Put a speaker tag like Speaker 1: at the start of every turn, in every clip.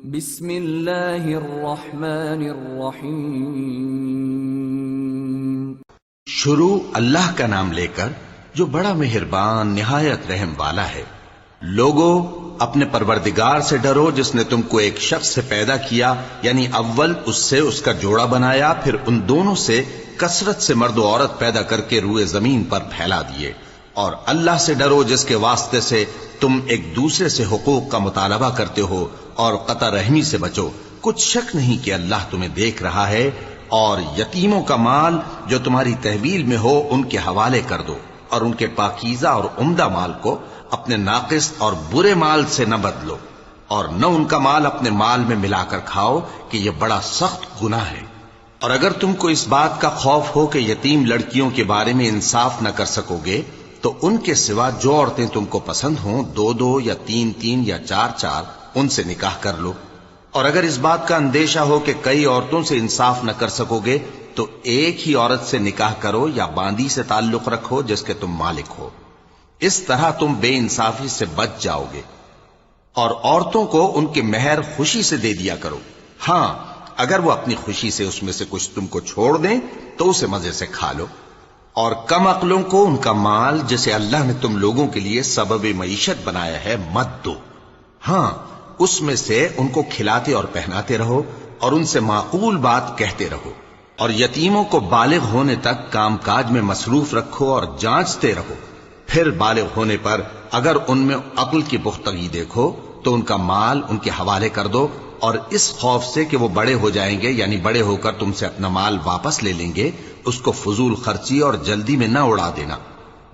Speaker 1: بسم اللہ الرحمن الرحیم۔
Speaker 2: شروع اللہ کا نام لے کر جو بڑا مہربان نہایت رحم والا ہے۔ لوگو اپنے پروردگار سے ڈرو جس نے تم کو ایک شخص سے پیدا کیا، یعنی اول اس سے اس کا جوڑا بنایا، پھر ان دونوں سے کثرت سے مرد و عورت پیدا کر کے روئے زمین پر پھیلا دیے۔ اور اللہ سے ڈرو جس کے واسطے سے تم ایک دوسرے سے حقوق کا مطالبہ کرتے ہو، اور قطع رحمی سے بچو۔ کچھ شک نہیں کہ اللہ تمہیں دیکھ رہا ہے۔ اور یتیموں کا مال جو تمہاری تحویل میں ہو ان کے حوالے کر دو، اور ان کے پاکیزہ اور عمدہ مال کو اپنے ناقص اور برے مال سے نہ بدلو، اور نہ ان کا مال اپنے مال میں ملا کر کھاؤ کہ یہ بڑا سخت گناہ ہے۔ اور اگر تم کو اس بات کا خوف ہو کہ یتیم لڑکیوں کے بارے میں انصاف نہ کر سکو گے تو ان کے سوا جو عورتیں تم کو پسند ہوں، دو دو یا تین تین یا چار چار، ان سے نکاح کر لو۔ اور اگر اس بات کا اندیشہ ہو کہ کئی عورتوں سے انصاف نہ کر سکو گے تو ایک ہی عورت سے نکاح کرو یا باندی سے تعلق رکھو جس کے تم مالک ہو۔ اس طرح تم بے انصافی سے بچ جاؤ گے۔ اور عورتوں کو ان کے مہر خوشی سے دے دیا کرو۔ ہاں، اگر وہ اپنی خوشی سے اس میں سے کچھ تم کو چھوڑ دیں تو اسے مزے سے کھا لو۔ اور کم عقلوں کو ان کا مال جسے اللہ نے تم لوگوں کے لیے سبب معیشت بنایا ہے مت دو۔ ہاں، اس میں سے ان کو کھلاتے اور پہناتے رہو، اور ان سے معقول بات کہتے رہو۔ اور یتیموں کو بالغ ہونے تک کام کاج میں مصروف رکھو اور جانچتے رہو۔ پھر بالغ ہونے پر اگر ان میں عقل کی پختگی دیکھو تو ان کا مال ان کے حوالے کر دو، اور اس خوف سے کہ وہ بڑے ہو جائیں گے، یعنی بڑے ہو کر تم سے اپنا مال واپس لے لیں گے، اس کو فضول خرچی اور جلدی میں نہ اڑا دینا۔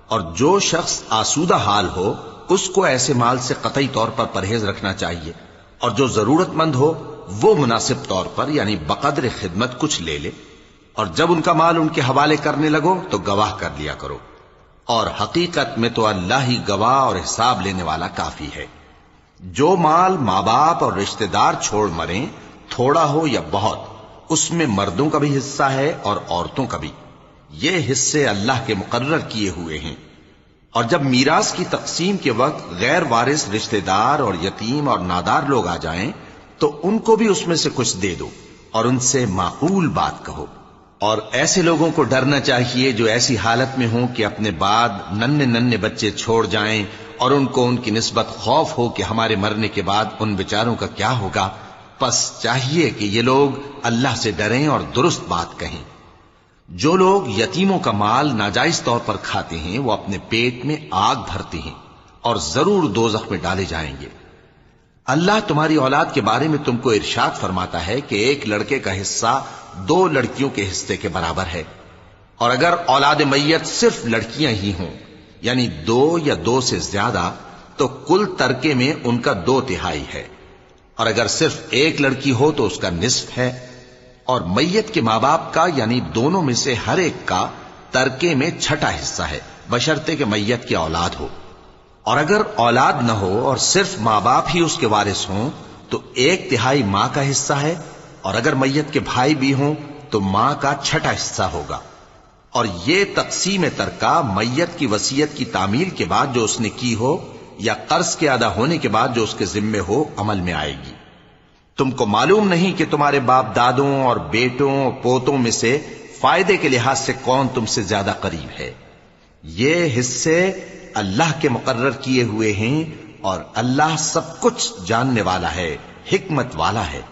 Speaker 2: اور جو شخص آسودہ حال ہو اس کو ایسے مال سے قطعی طور پر پرہیز رکھنا چاہیے، اور جو ضرورت مند ہو وہ مناسب طور پر یعنی بقدر خدمت کچھ لے لے۔ اور جب ان کا مال ان کے حوالے کرنے لگو تو گواہ کر لیا کرو، اور حقیقت میں تو اللہ ہی گواہ اور حساب لینے والا کافی ہے۔ جو مال ماں باپ اور رشتہ دار چھوڑ مریں، تھوڑا ہو یا بہت، اس میں مردوں کا بھی حصہ ہے اور عورتوں کا بھی۔ یہ حصے اللہ کے مقرر کیے ہوئے ہیں۔ اور جب میراث کی تقسیم کے وقت غیر وارث رشتہ دار اور یتیم اور نادار لوگ آ جائیں تو ان کو بھی اس میں سے کچھ دے دو، اور ان سے معقول بات کہو۔ اور ایسے لوگوں کو ڈرنا چاہیے جو ایسی حالت میں ہوں کہ اپنے بعد ننھے ننھے بچے چھوڑ جائیں، اور ان کو ان کی نسبت خوف ہو کہ ہمارے مرنے کے بعد ان بیچاروں کا کیا ہوگا۔ پس چاہیے کہ یہ لوگ اللہ سے ڈریں اور درست بات کہیں۔ جو لوگ یتیموں کا مال ناجائز طور پر کھاتے ہیں وہ اپنے پیٹ میں آگ بھرتے ہیں اور ضرور دوزخ میں ڈالے جائیں گے۔ اللہ تمہاری اولاد کے بارے میں تم کو ارشاد فرماتا ہے کہ ایک لڑکے کا حصہ دو لڑکیوں کے حصے کے برابر ہے، اور اگر اولاد میت صرف لڑکیاں ہی ہوں یعنی دو یا دو سے زیادہ تو کل ترکے میں ان کا 2/3 ہے، اور اگر صرف ایک لڑکی ہو تو اس کا نصف ہے۔ اور میت کے ماں باپ کا یعنی دونوں میں سے ہر ایک کا ترکے میں 6واں حصہ ہے، بشرطے کہ میت کی اولاد ہو۔ اور اگر اولاد نہ ہو اور صرف ماں باپ ہی اس کے وارث ہوں تو 1/3 ماں کا حصہ ہے، اور اگر میت کے بھائی بھی ہوں تو ماں کا 6واں حصہ ہوگا۔ اور یہ تقسیم ترکہ میت کی وصیت کی تعمیل کے بعد جو اس نے کی ہو یا قرض کے ادا ہونے کے بعد جو اس کے ذمے ہو عمل میں آئے گی۔ تم کو معلوم نہیں کہ تمہارے باپ دادوں اور بیٹوں اور پوتوں میں سے فائدے کے لحاظ سے کون تم سے زیادہ قریب ہے۔ یہ حصے اللہ کے مقرر کیے ہوئے ہیں، اور اللہ سب کچھ جاننے والا ہے، حکمت والا ہے۔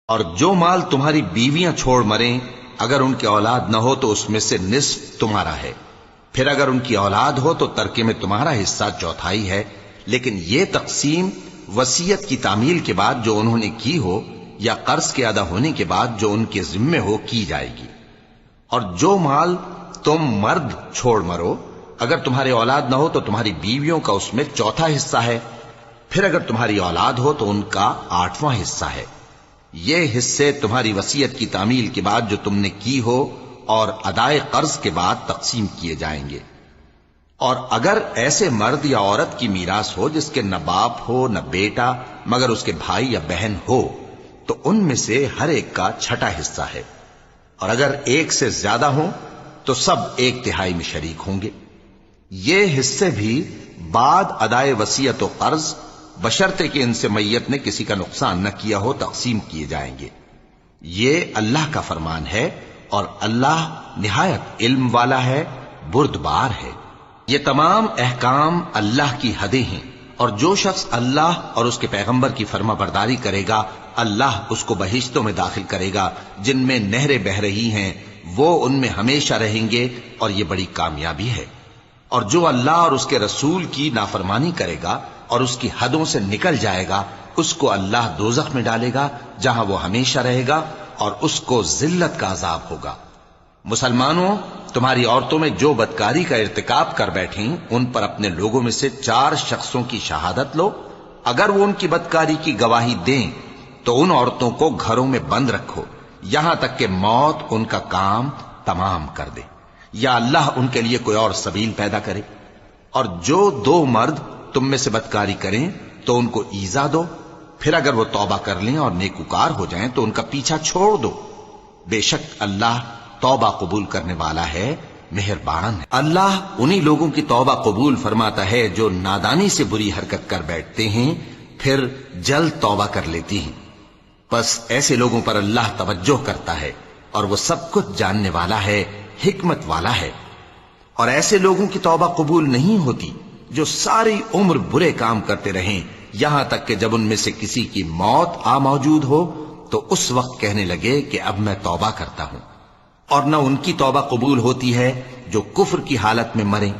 Speaker 2: اور جو مال تمہاری بیویاں چھوڑ مریں اگر ان کی اولاد نہ ہو تو اس میں سے نصف تمہارا ہے، پھر اگر ان کی اولاد ہو تو ترکے میں تمہارا حصہ 1/4 ہے۔ لیکن یہ تقسیم وصیت کی تعمیل کے بعد جو انہوں نے کی ہو یا قرض کے ادا ہونے کے بعد جو ان کے ذمے ہو کی جائے گی۔ اور جو مال تم مرد چھوڑ مرو اگر تمہاری اولاد نہ ہو تو تمہاری بیویوں کا اس میں 1/4 حصہ ہے، پھر اگر تمہاری اولاد ہو تو ان کا 8واں حصہ ہے۔ یہ حصے تمہاری وصیت کی تعمیل کے بعد جو تم نے کی ہو اور ادائے قرض کے بعد تقسیم کیے جائیں گے۔ اور اگر ایسے مرد یا عورت کی میراث ہو جس کے نہ باپ ہو نہ بیٹا مگر اس کے بھائی یا بہن ہو تو ان میں سے ہر ایک کا 6واں حصہ ہے، اور اگر ایک سے زیادہ ہوں تو سب 1/3 میں شریک ہوں گے۔ یہ حصے بھی بعد ادائے وصیت و قرض بشرطے کہ ان سے میت نے کسی کا نقصان نہ کیا ہو تقسیم کیے جائیں گے۔ یہ اللہ کا فرمان ہے اور اللہ نہایت علم والا ہے، بردبار ہے۔ یہ تمام احکام اللہ کی حدیں ہیں، اور جو شخص اللہ اور اس کے پیغمبر کی فرما برداری کرے گا اللہ اس کو بہشتوں میں داخل کرے گا جن میں نہریں بہہ رہی ہیں، وہ ان میں ہمیشہ رہیں گے، اور یہ بڑی کامیابی ہے۔ اور جو اللہ اور اس کے رسول کی نافرمانی کرے گا اور اس کی حدوں سے نکل جائے گا اس کو اللہ دوزخ میں ڈالے گا جہاں وہ ہمیشہ رہے گا، اور اس کو ذلت کا عذاب ہوگا۔ مسلمانوں، تمہاری عورتوں میں جو بدکاری کا ارتکاب کر بیٹھیں ان پر اپنے لوگوں میں سے 4 شخصوں کی شہادت لو۔ اگر وہ ان کی بدکاری کی گواہی دیں تو ان عورتوں کو گھروں میں بند رکھو یہاں تک کہ موت ان کا کام تمام کر دے، یا اللہ ان کے لیے کوئی اور سبیل پیدا کرے۔ اور جو 2 مرد تم میں سے بدکاری کریں تو ان کو ایذا دو، پھر اگر وہ توبہ کر لیں اور نیکوکار ہو جائیں تو ان کا پیچھا چھوڑ دو۔ بے شک اللہ توبہ قبول کرنے والا ہے، مہربان ہے۔ اللہ انہی لوگوں کی توبہ قبول فرماتا ہے جو نادانی سے بری حرکت کر بیٹھتے ہیں پھر جلد توبہ کر لیتی ہیں۔ بس ایسے لوگوں پر اللہ توجہ کرتا ہے اور وہ سب کچھ جاننے والا ہے، حکمت والا ہے۔ اور ایسے لوگوں کی توبہ قبول نہیں ہوتی جو ساری عمر برے کام کرتے رہیں یہاں تک کہ جب ان میں سے کسی کی موت آ موجود ہو تو اس وقت کہنے لگے کہ اب میں توبہ کرتا ہوں۔ اور نہ ان کی توبہ قبول ہوتی ہے جو کفر کی حالت میں مریں۔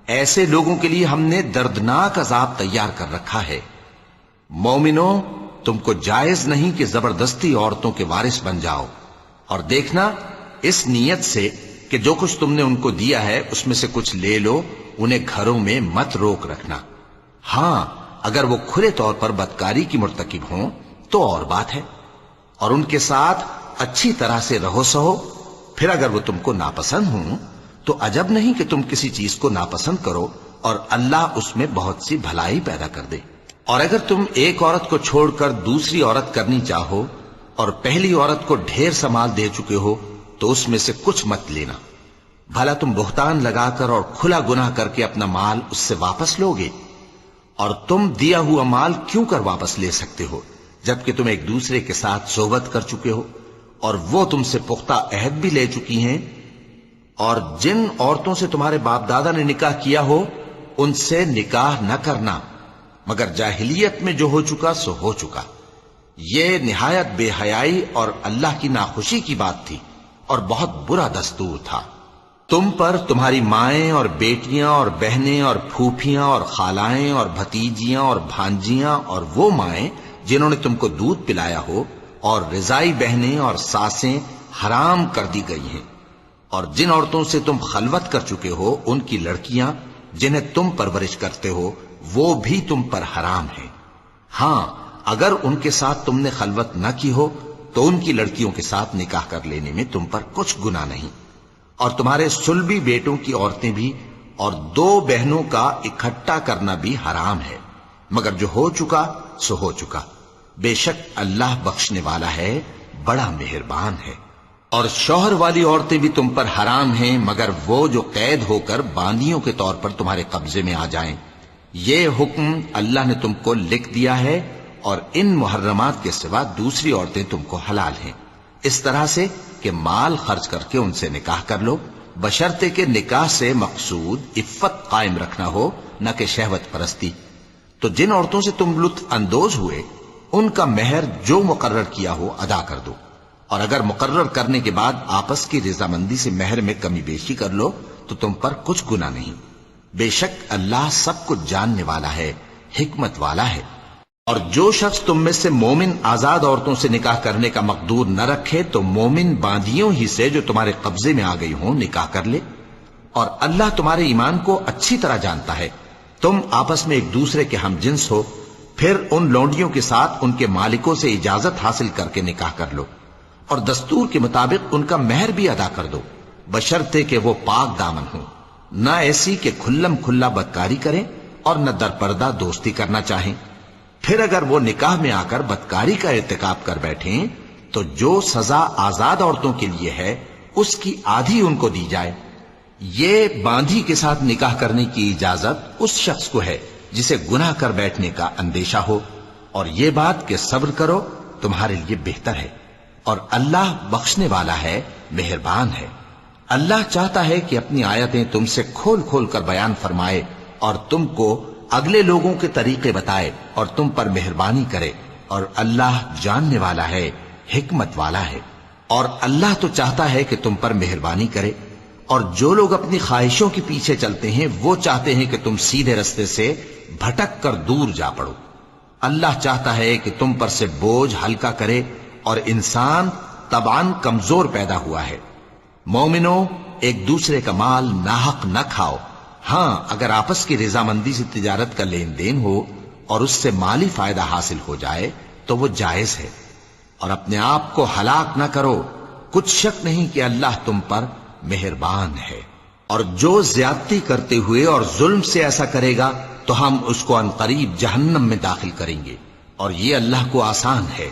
Speaker 2: ایسے لوگوں کے لیے ہم نے دردناک عذاب تیار کر رکھا ہے۔ مومنوں، تم کو جائز نہیں کہ زبردستی عورتوں کے وارث بن جاؤ، اور دیکھنا اس نیت سے کہ جو کچھ تم نے ان کو دیا ہے اس میں سے کچھ لے لو، انہیں گھروں میں مت روک رکھنا۔ ہاں، اگر وہ کھلے طور پر بدکاری کی مرتکب ہوں تو اور بات ہے، اور ان کے ساتھ اچھی طرح سے رہو سہو۔ پھر اگر وہ تم کو ناپسند ہوں تو عجب نہیں کہ تم کسی چیز کو ناپسند کرو اور اللہ اس میں بہت سی بھلائی پیدا کر دے۔ اور اگر تم ایک عورت کو چھوڑ کر دوسری عورت کرنی چاہو اور پہلی عورت کو ڈھیر سا مال دے چکے ہو تو اس میں سے کچھ مت لینا، بھلا تم بہتان لگا کر اور کھلا گناہ کر کے اپنا مال اس سے واپس لوگے؟ اور تم دیا ہوا مال کیوں کر واپس لے سکتے ہو جبکہ تم ایک دوسرے کے ساتھ صحبت کر چکے ہو اور وہ تم سے پختہ عہد بھی لے چکی ہیں؟ اور جن عورتوں سے تمہارے باپ دادا نے نکاح کیا ہو ان سے نکاح نہ کرنا مگر جاہلیت میں جو ہو چکا سو ہو چکا۔ یہ نہایت بے حیائی اور اللہ کی ناخوشی کی بات تھی اور بہت برا دستور تھا۔ تم پر تمہاری مائیں اور بیٹیاں اور بہنیں اور پھوپھیاں اور خالائیں اور بھتیجیاں اور بھانجیاں اور وہ مائیں جنہوں نے تم کو دودھ پلایا ہو اور رضائی بہنیں اور ساسیں حرام کر دی گئی ہیں، اور جن عورتوں سے تم خلوت کر چکے ہو ان کی لڑکیاں جنہیں تم پرورش کرتے ہو وہ بھی تم پر حرام ہیں۔ ہاں، اگر ان کے ساتھ تم نے خلوت نہ کی ہو تو ان کی لڑکیوں کے ساتھ نکاح کر لینے میں تم پر کچھ گناہ نہیں۔ اور تمہارے صلبی بیٹوں کی عورتیں بھی اور 2 بہنوں کا اکٹھا کرنا بھی حرام ہے، مگر جو ہو چکا سو ہو چکا۔ بے شک اللہ بخشنے والا ہے، بڑا مہربان ہے۔ اور شوہر والی عورتیں بھی تم پر حرام ہیں مگر وہ جو قید ہو کر باندیوں کے طور پر تمہارے قبضے میں آ جائیں۔ یہ حکم اللہ نے تم کو لکھ دیا ہے، اور ان محرمات کے سوا دوسری عورتیں تم کو حلال ہیں، اس طرح سے کہ مال خرچ کر کے ان سے نکاح کر لو، بشرطے کہ نکاح سے مقصود عفت قائم رکھنا ہو نہ کہ شہوت پرستی۔ تو جن عورتوں سے تم لطف اندوز ہوئے ان کا مہر جو مقرر کیا ہو ادا کر دو، اور اگر مقرر کرنے کے بعد آپس کی رضامندی سے مہر میں کمی بیشی کر لو تو تم پر کچھ گناہ نہیں۔ بے شک اللہ سب کچھ جاننے والا ہے، حکمت والا ہے۔ اور جو شخص تم میں سے مومن آزاد عورتوں سے نکاح کرنے کا مقدور نہ رکھے تو مومن باندیوں ہی سے جو تمہارے قبضے میں آ گئی ہوں نکاح کر لے، اور اللہ تمہارے ایمان کو اچھی طرح جانتا ہے۔ تم آپس میں ایک دوسرے کے ہم جنس ہو، پھر ان لونڈیوں کے ساتھ ان کے مالکوں سے اجازت حاصل کر کے نکاح کر لو، اور دستور کے مطابق ان کا مہر بھی ادا کر دو، بشرطے کہ وہ پاک دامن ہوں، نہ ایسی کہ کھلم کھلا بدکاری کریں اور نہ درپردہ دوستی کرنا چاہیں۔ پھر اگر وہ نکاح میں آ کر بدکاری کا ارتکاب کر بیٹھیں تو جو سزا آزاد عورتوں کے لیے ہے اس کی آدھی ان کو دی جائے۔ یہ باندھی کے ساتھ نکاح کرنے کی اجازت اس شخص کو ہے جسے گناہ کر بیٹھنے کا اندیشہ ہو، اور یہ بات کہ صبر کرو تمہارے لیے بہتر ہے، اور اللہ بخشنے والا ہے، مہربان ہے۔ اللہ چاہتا ہے کہ اپنی آیتیں تم سے کھول کھول کر بیان فرمائے اور تم کو اگلے لوگوں کے طریقے بتائے اور تم پر مہربانی کرے، اور اللہ جاننے والا ہے، حکمت والا ہے۔ اور اللہ تو چاہتا ہے کہ تم پر مہربانی کرے، اور جو لوگ اپنی خواہشوں کے پیچھے چلتے ہیں وہ چاہتے ہیں کہ تم سیدھے رستے سے بھٹک کر دور جا پڑو۔ اللہ چاہتا ہے کہ تم پر سے بوجھ ہلکا کرے، اور انسان طبعاً کمزور پیدا ہوا ہے۔ مومنوں، ایک دوسرے کا مال ناحق نہ کھاؤ، ہاں اگر آپس کی رضامندی سے تجارت کا لین دین ہو اور اس سے مالی فائدہ حاصل ہو جائے تو وہ جائز ہے، اور اپنے آپ کو ہلاک نہ کرو، کچھ شک نہیں کہ اللہ تم پر مہربان ہے۔ اور جو زیادتی کرتے ہوئے اور ظلم سے ایسا کرے گا تو ہم اس کو عنقریب جہنم میں داخل کریں گے، اور یہ اللہ کو آسان ہے۔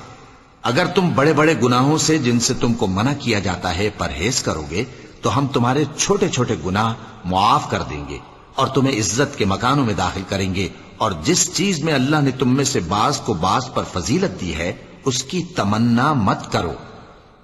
Speaker 2: اگر تم بڑے بڑے گناہوں سے جن سے تم کو منع کیا جاتا ہے پرہیز کرو گے تو ہم تمہارے چھوٹے چھوٹے گناہ معاف کر دیں گے اور تمہیں عزت کے مکانوں میں داخل کریں گے، اور جس چیز میں اللہ نے تم میں سے بعض کو بعض پر فضیلت دی ہے اس کی تمنا مت کرو۔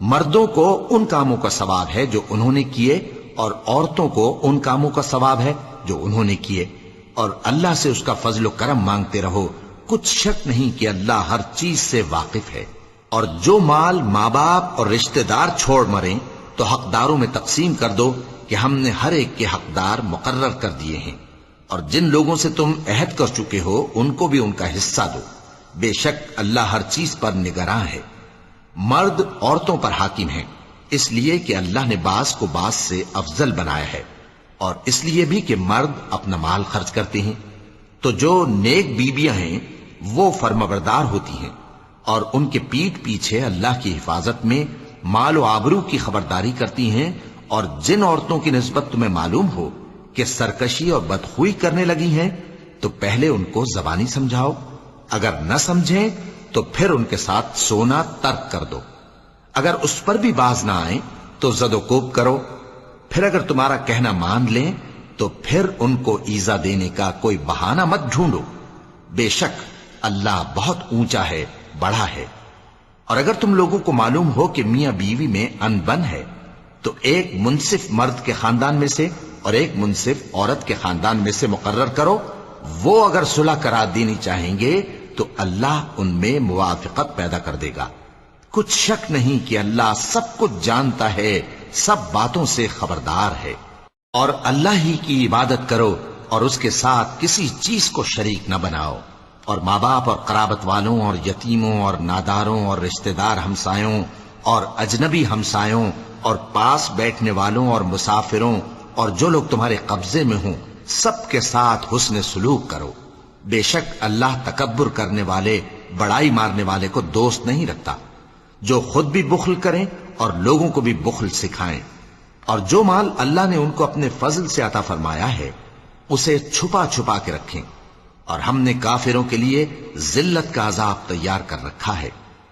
Speaker 2: مردوں کو ان کاموں کا ثواب ہے جو انہوں نے کیے، اور عورتوں کو ان کاموں کا ثواب ہے جو انہوں نے کیے، اور اللہ سے اس کا فضل و کرم مانگتے رہو، کچھ شک نہیں کہ اللہ ہر چیز سے واقف ہے۔ اور جو مال ماں باپ اور رشتہ دار چھوڑ مریں تو حقداروں میں تقسیم کر دو کہ ہم نے ہر ایک کے حقدار مقرر کر دیے ہیں، اور جن لوگوں سے تم عہد کر چکے ہو ان کو بھی ان کا حصہ دو، بے شک اللہ ہر چیز پر نگراں ہے۔ مرد عورتوں پر حاکم ہیں، اس لیے کہ اللہ نے بعض کو بعض سے افضل بنایا ہے، اور اس لیے بھی کہ مرد اپنا مال خرچ کرتے ہیں، تو جو نیک بیویاں ہیں وہ فرمانبردار ہوتی ہیں، اور ان کے پیٹھ پیچھے اللہ کی حفاظت میں مال و آبرو کی خبرداری کرتی ہیں۔ اور جن عورتوں کی نسبت تمہیں معلوم ہو کہ سرکشی اور بدخوئی کرنے لگی ہیں تو پہلے ان کو زبانی سمجھاؤ، اگر نہ سمجھیں تو پھر ان کے ساتھ سونا ترک کر دو، اگر اس پر بھی باز نہ آئیں تو زد و کوب کرو، پھر اگر تمہارا کہنا مان لیں تو پھر ان کو ایذا دینے کا کوئی بہانہ مت ڈھونڈو، بے شک اللہ بہت اونچا ہے، بڑا ہے۔ اور اگر تم لوگوں کو معلوم ہو کہ میاں بیوی میں انبن ہے تو ایک منصف مرد کے خاندان میں سے اور ایک منصف عورت کے خاندان میں سے مقرر کرو، وہ اگر صلح کرا دینی چاہیں گے تو اللہ ان میں موافقت پیدا کر دے گا۔ کچھ شک نہیں کہ اللہ سب کچھ جانتا ہے، سب باتوں سے خبردار ہے۔ اور اللہ ہی کی عبادت کرو اور اس کے ساتھ کسی چیز کو شریک نہ بناؤ، اور ماں باپ اور قرابت والوں اور یتیموں اور ناداروں اور رشتہ دار ہمسایوں اور اجنبی ہمسایوں اور پاس بیٹھنے والوں اور مسافروں اور جو لوگ تمہارے قبضے میں ہوں سب کے ساتھ حسن سلوک کرو، بے شک اللہ تکبر کرنے والے، بڑائی مارنے والے کو دوست نہیں رکھتا۔ جو خود بھی بخل کریں اور لوگوں کو بھی بخل سکھائیں، اور جو مال اللہ نے ان کو اپنے فضل سے عطا فرمایا ہے اسے چھپا چھپا کے رکھیں، اور ہم نے کافروں کے لیے ذلت کا عذاب تیار کر رکھا ہے۔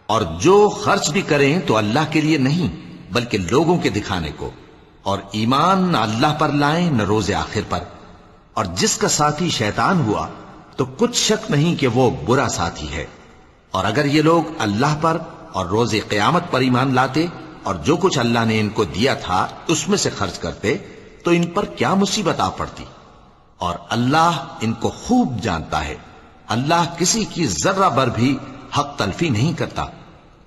Speaker 2: اور جو خرچ بھی کریں تو اللہ کے لیے نہیں بلکہ لوگوں کے دکھانے کو، اور ایمان نہ اللہ پر لائیں نہ روز آخر پر، اور جس کا ساتھی شیطان ہوا تو کچھ شک نہیں کہ وہ برا ساتھی ہے۔ اور اگر یہ لوگ اللہ پر اور روز قیامت پر ایمان لاتے اور جو کچھ اللہ نے ان کو دیا تھا اس میں سے خرچ کرتے تو ان پر کیا مصیبت آ پڑتی، اور اللہ ان کو خوب جانتا ہے۔ اللہ کسی کی ذرہ بر بھی حق تلفی نہیں کرتا،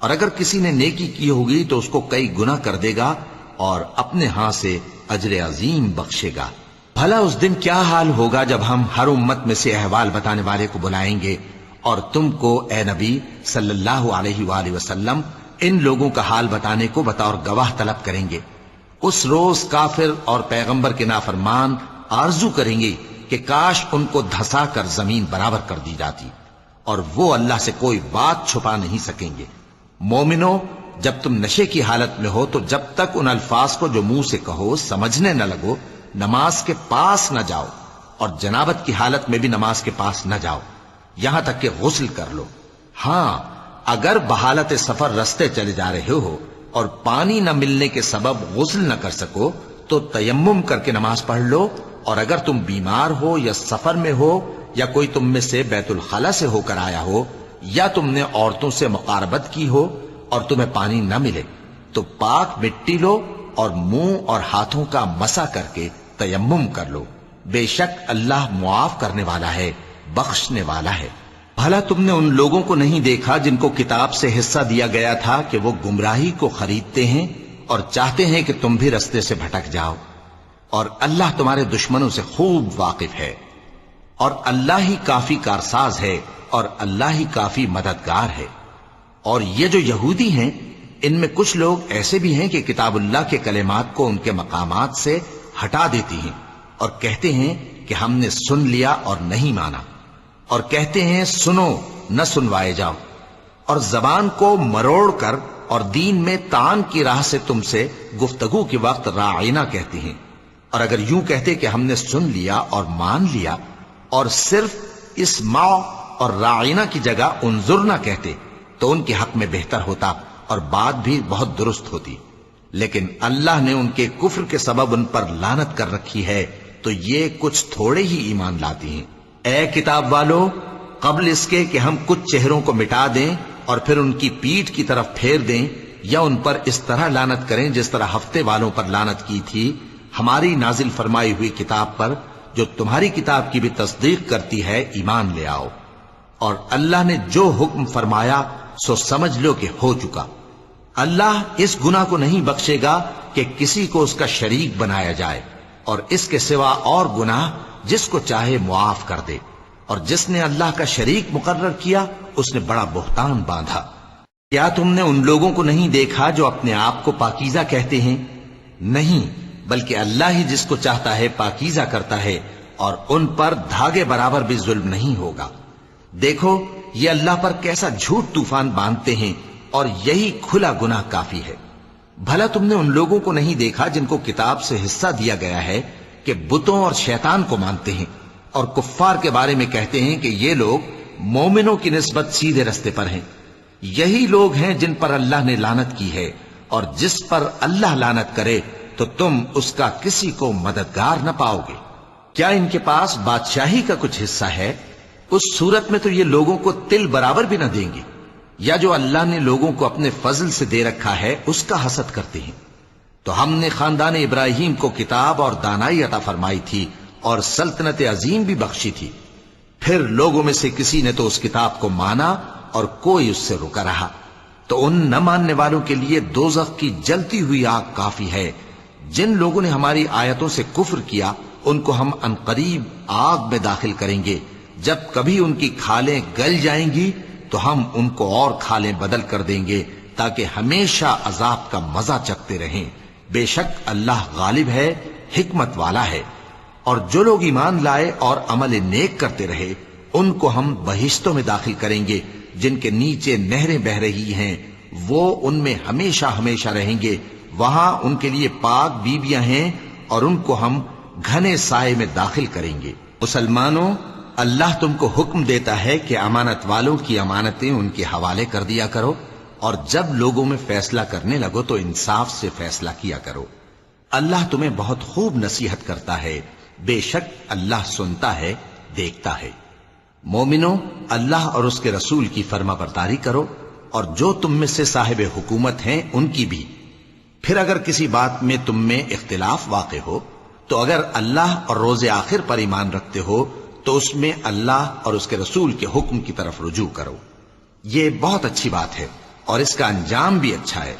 Speaker 2: اور اگر کسی نے نیکی کی ہوگی تو اس کو کئی گنا کر دے گا اور اپنے ہاں سے اجر عظیم بخشے گا۔ بھلا اس دن کیا حال ہوگا جب ہم ہر امت میں سے احوال بتانے والے کو بلائیں گے اور تم کو اے نبی صلی اللہ علیہ وآلہ وسلم ان لوگوں کا حال بتانے کو بطور گواہ طلب کریں گے۔ اس روز کافر اور پیغمبر کے نافرمان آرزو کریں گے کہ کاش ان کو دھسا کر زمین برابر کر دی جاتی، اور وہ اللہ سے کوئی بات چھپا نہیں سکیں گے۔ مومنو، جب تم نشے کی حالت میں ہو تو جب تک ان الفاظ کو جو منہ سے کہو سمجھنے نہ لگو نماز کے پاس نہ جاؤ، اور جنابت کی حالت میں بھی نماز کے پاس نہ جاؤ یہاں تک کہ غسل کر لو۔ ہاں، اگر بحالت سفر رستے چلے جا رہے ہو اور پانی نہ ملنے کے سبب غسل نہ کر سکو تو تیمم کر کے نماز پڑھ لو، اور اگر تم بیمار ہو یا سفر میں ہو یا کوئی تم میں سے بیت الخلا سے ہو کر آیا ہو، یا تم نے عورتوں سے مقاربت کی ہو اور تمہیں پانی نہ ملے، تو پاک مٹی لو اور منہ اور ہاتھوں کا مسح کر کے تیمم کر لو، بے شک اللہ معاف کرنے والا ہے، بخشنے والا ہے۔ بھلا تم نے ان لوگوں کو نہیں دیکھا جن کو کتاب سے حصہ دیا گیا تھا کہ وہ گمراہی کو خریدتے ہیں اور چاہتے ہیں کہ تم بھی رستے سے بھٹک جاؤ، اور اللہ تمہارے دشمنوں سے خوب واقف ہے، اور اللہ ہی کافی کارساز ہے، اور اللہ ہی کافی مددگار ہے۔ اور یہ جو یہودی ہیں، ان میں کچھ لوگ ایسے بھی ہیں کہ کتاب اللہ کے کلمات کو ان کے مقامات سے ہٹا دیتی ہیں اور کہتے ہیں کہ ہم نے سن لیا اور نہیں مانا، اور کہتے ہیں سنو نہ سنوائے جاؤ، اور زبان کو مروڑ کر اور دین میں طعن کی راہ سے تم سے گفتگو کے وقت راعینا کہتی ہیں۔ اور اگر یوں کہتے کہ ہم نے سن لیا اور مان لیا، اور صرف اسمع اور راعینا کی جگہ انظرنا کہتے، تو ان کے حق میں بہتر ہوتا اور بات بھی بہت درست ہوتی، لیکن اللہ نے ان کے کفر کے سبب ان پر لعنت کر رکھی ہے، تو یہ کچھ تھوڑے ہی ایمان لاتی ہیں۔ اے کتاب والو، قبل اس کے کہ ہم کچھ چہروں کو مٹا دیں اور پھر ان کی پیٹھ کی طرف پھیر دیں یا ان پر اس طرح لعنت کریں جس طرح ہفتے والوں پر لعنت کی تھی، ہماری نازل فرمائی ہوئی کتاب پر جو تمہاری کتاب کی بھی تصدیق کرتی ہے ایمان لے آؤ، اور اللہ نے جو حکم فرمایا سو سمجھ لو کہ ہو چکا۔ اللہ اس گناہ کو نہیں بخشے گا کہ کسی کو اس کا شریک بنایا جائے، اور اس کے سوا اور گناہ جس کو چاہے معاف کر دے، اور جس نے اللہ کا شریک مقرر کیا اس نے بڑا بہتان باندھا۔ کیا تم نے ان لوگوں کو نہیں دیکھا جو اپنے آپ کو پاکیزہ کہتے ہیں؟ نہیں، بلکہ اللہ ہی جس کو چاہتا ہے پاکیزہ کرتا ہے، اور ان پر دھاگے برابر بھی ظلم نہیں ہوگا۔ دیکھو یہ اللہ پر کیسا جھوٹ طوفان باندھتے ہیں، اور یہی کھلا گناہ کافی ہے۔ بھلا تم نے ان لوگوں کو نہیں دیکھا جن کو کتاب سے حصہ دیا گیا ہے کہ بتوں اور شیطان کو مانتے ہیں، اور کفار کے بارے میں کہتے ہیں کہ یہ لوگ مومنوں کی نسبت سیدھے رستے پر ہیں۔ یہی لوگ ہیں جن پر اللہ نے لعنت کی ہے، اور جس پر اللہ لعنت کرے تو تم اس کا کسی کو مددگار نہ پاؤ گے۔ کیا ان کے پاس بادشاہی کا کچھ حصہ ہے؟ اس صورت میں تو یہ لوگوں کو تل برابر بھی نہ دیں گے، یا جو اللہ نے لوگوں کو اپنے فضل سے دے رکھا ہے اس کا حسد کرتے ہیں۔ تو ہم نے خاندان ابراہیم کو کتاب اور دانائی عطا فرمائی تھی اور سلطنت عظیم بھی بخشی تھی، پھر لوگوں میں سے کسی نے تو اس کتاب کو مانا اور کوئی اس سے رکا رہا، تو ان نہ ماننے والوں کے لیے دوزخ کی جلتی ہوئی آگ کافی ہے۔ جن لوگوں نے ہماری آیتوں سے کفر کیا ان کو ہم عنقریب آگ میں داخل کریں گے، جب کبھی ان کی کھالیں گل جائیں گی تو ہم ان کو اور کھالیں بدل کر دیں گے تاکہ ہمیشہ عذاب کا مزہ چکھتے رہیں۔ بے شک اللہ غالب ہے، حکمت والا ہے۔ اور جو لوگ ایمان لائے اور عمل نیک کرتے رہے ان کو ہم بہشتوں میں داخل کریں گے جن کے نیچے نہریں بہ رہی ہیں، وہ ان میں ہمیشہ ہمیشہ رہیں گے، وہاں ان کے لیے پاک بیویاں ہیں اور ان کو ہم گھنے سائے میں داخل کریں گے۔ مسلمانوں، اللہ تم کو حکم دیتا ہے کہ امانت والوں کی امانتیں ان کے حوالے کر دیا کرو، اور جب لوگوں میں فیصلہ کرنے لگو تو انصاف سے فیصلہ کیا کرو۔ اللہ تمہیں بہت خوب نصیحت کرتا ہے، بے شک اللہ سنتا ہے، دیکھتا ہے۔ مومنوں، اللہ اور اس کے رسول کی فرما برداری کرو، اور جو تم میں سے صاحب حکومت ہیں ان کی بھی۔ پھر اگر کسی بات میں تم میں اختلاف واقع ہو تو اگر اللہ اور روز آخر پر ایمان رکھتے ہو تو اس میں اللہ اور اس کے رسول کے حکم کی طرف رجوع کرو۔ یہ بہت اچھی بات ہے اور اس کا انجام بھی اچھا ہے۔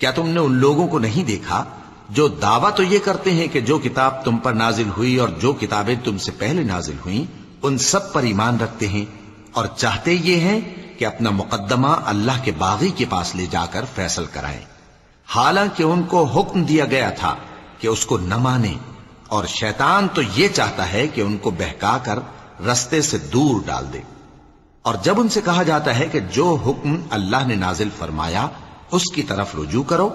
Speaker 2: کیا تم نے ان لوگوں کو نہیں دیکھا جو دعویٰ تو یہ کرتے ہیں کہ جو کتاب تم پر نازل ہوئی اور جو کتابیں تم سے پہلے نازل ہوئیں ان سب پر ایمان رکھتے ہیں، اور چاہتے یہ ہیں کہ اپنا مقدمہ اللہ کے باغی کے پاس لے جا کر فیصل کرائیں، حالانکہ ان کو حکم دیا گیا تھا کہ اس کو نہ مانیں، اور شیطان تو یہ چاہتا ہے کہ ان کو بہکا کر رستے سے دور ڈال دے۔ اور جب ان سے کہا جاتا ہے کہ جو حکم اللہ نے نازل فرمایا اس کی طرف رجوع کرو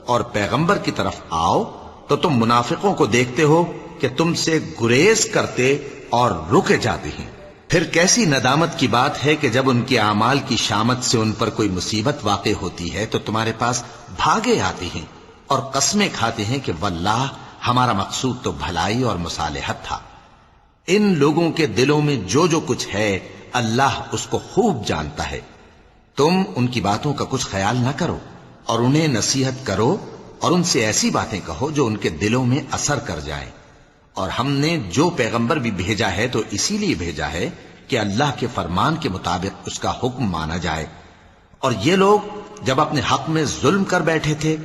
Speaker 2: اور پیغمبر کی طرف آؤ، تو تم منافقوں کو دیکھتے ہو کہ تم سے گریز کرتے اور رکے جاتے ہیں۔ پھر کیسی ندامت کی بات ہے کہ جب ان کے اعمال کی شامت سے ان پر کوئی مصیبت واقع ہوتی ہے تو تمہارے پاس بھاگے آتے ہیں اور قسمیں کھاتے ہیں کہ واللہ ہمارا مقصود تو بھلائی اور مصالحت تھا۔ ان لوگوں کے دلوں میں جو جو کچھ ہے اللہ اس کو خوب جانتا ہے. تم ان کی باتوں کا کچھ خیال نہ کرو اور انہیں نصیحت کرو اور ان سے ایسی باتیں کہو جو ان کے دلوں میں اثر کر جائیں. اور ہم نے جو پیغمبر بھی بھیجا ہے تو اسی لیے بھیجا ہے کہ اللہ کے فرمان کے مطابق اس کا حکم مانا جائے. اور یہ لوگ جب اپنے حق میں ظلم کر بیٹھے تھے،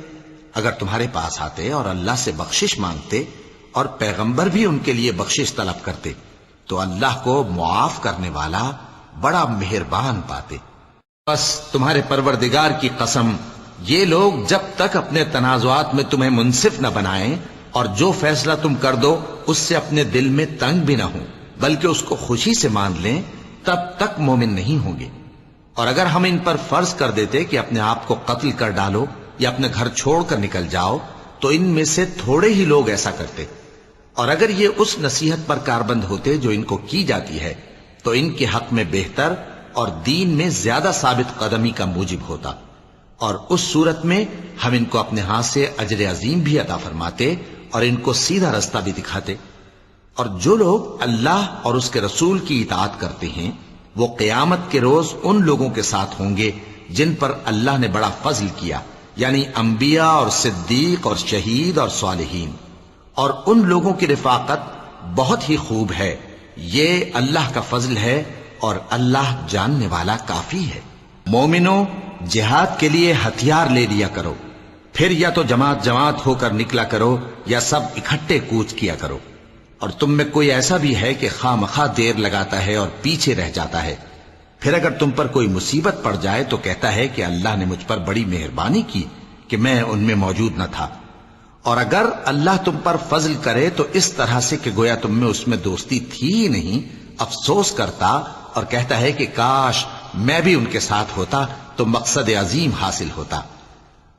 Speaker 2: اگر تمہارے پاس آتے اور اللہ سے بخشش مانگتے اور پیغمبر بھی ان کے لیے بخشش طلب کرتے تو اللہ کو معاف کرنے والا بڑا مہربان پاتے. بس تمہارے پروردگار کی قسم، یہ لوگ جب تک اپنے تنازعات میں تمہیں منصف نہ بنائیں اور جو فیصلہ تم کر دو اس سے اپنے دل میں تنگ بھی نہ ہوں بلکہ اس کو خوشی سے مان لیں، تب تک مومن نہیں ہوں گے. اور اگر ہم ان پر فرض کر دیتے کہ اپنے آپ کو قتل کر ڈالو یا اپنے گھر چھوڑ کر نکل جاؤ تو ان میں سے تھوڑے ہی لوگ ایسا کرتے. اور اگر یہ اس نصیحت پر کاربند ہوتے جو ان کو کی جاتی ہے تو ان کے حق میں بہتر اور دین میں زیادہ ثابت قدمی کا موجب ہوتا. اور اس صورت میں ہم ان کو اپنے ہاتھ سے اجر عظیم بھی عطا فرماتے اور ان کو سیدھا رستہ بھی دکھاتے. اور جو لوگ اللہ اور اس کے رسول کی اطاعت کرتے ہیں وہ قیامت کے روز ان لوگوں کے ساتھ ہوں گے جن پر اللہ نے بڑا فضل کیا، یعنی انبیاء اور صدیق اور شہید اور صالحین. اور ان لوگوں کی رفاقت بہت ہی خوب ہے. یہ اللہ کا فضل ہے اور اللہ جاننے والا کافی ہے. مومنوں، جہاد کے لیے ہتھیار لے لیا کرو، پھر یا تو جماعت جماعت ہو کر نکلا کرو یا سب اکٹھے کوچ کیا کرو. اور تم میں کوئی ایسا بھی ہے کہ خواہ مخواہ دیر لگاتا ہے اور پیچھے رہ جاتا ہے، پھر اگر تم پر کوئی مصیبت پڑ جائے تو کہتا ہے کہ اللہ نے مجھ پر بڑی مہربانی کی کہ میں ان میں موجود نہ تھا. اور اگر اللہ تم پر فضل کرے تو اس طرح سے کہ گویا تم میں اس میں دوستی تھی ہی نہیں، افسوس کرتا اور کہتا ہے کہ کاش میں بھی ان کے ساتھ ہوتا تو مقصد عظیم حاصل ہوتا.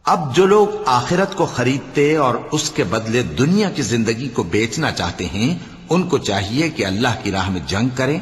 Speaker 2: اب جو لوگ آخرت کو خریدتے اور اس کے بدلے دنیا کی زندگی کو بیچنا چاہتے ہیں ان کو چاہیے کہ اللہ کی راہ میں جنگ کریں،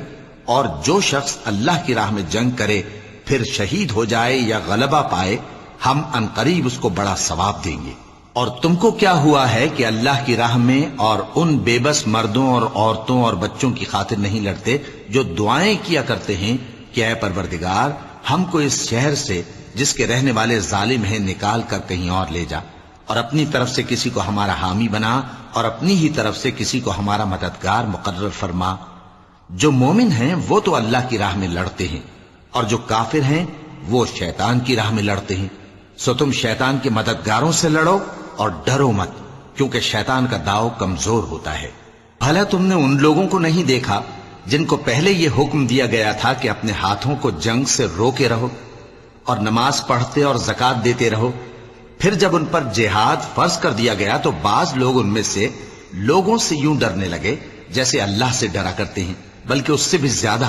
Speaker 2: اور جو شخص اللہ کی راہ میں جنگ کرے پھر شہید ہو جائے یا غلبہ پائے ہم عنقریب اس کو بڑا ثواب دیں گے. اور تم کو کیا ہوا ہے کہ اللہ کی راہ میں اور ان بے بس مردوں اور عورتوں اور بچوں کی خاطر نہیں لڑتے جو دعائیں کیا کرتے ہیں کہ اے پروردگار ہم کو اس شہر سے جس کے رہنے والے ظالم ہیں نکال کر کہیں اور لے جا، اور اپنی طرف سے کسی کو ہمارا حامی بنا اور اپنی ہی طرف سے کسی کو ہمارا مددگار مقرر فرما. جو مومن ہیں وہ تو اللہ کی راہ میں لڑتے ہیں اور جو کافر ہیں وہ شیطان کی راہ میں لڑتے ہیں. سو تم شیطان کے مددگاروں سے لڑو اور ڈرو مت، کیونکہ شیطان کا داؤ کمزور ہوتا ہے. بھلا تم نے ان لوگوں کو نہیں دیکھا جن کو پہلے یہ حکم دیا گیا تھا کہ اپنے ہاتھوں کو جنگ سے روکے رہو اور نماز پڑھتے اور زکوٰۃ دیتے رہو، پھر جب ان پر جہاد فرض کر دیا گیا تو بعض لوگ ان میں سے لوگوں سے یوں ڈرنے لگے جیسے اللہ سے ڈرا کرتے ہیں، بلکہ اس سے بھی زیادہ،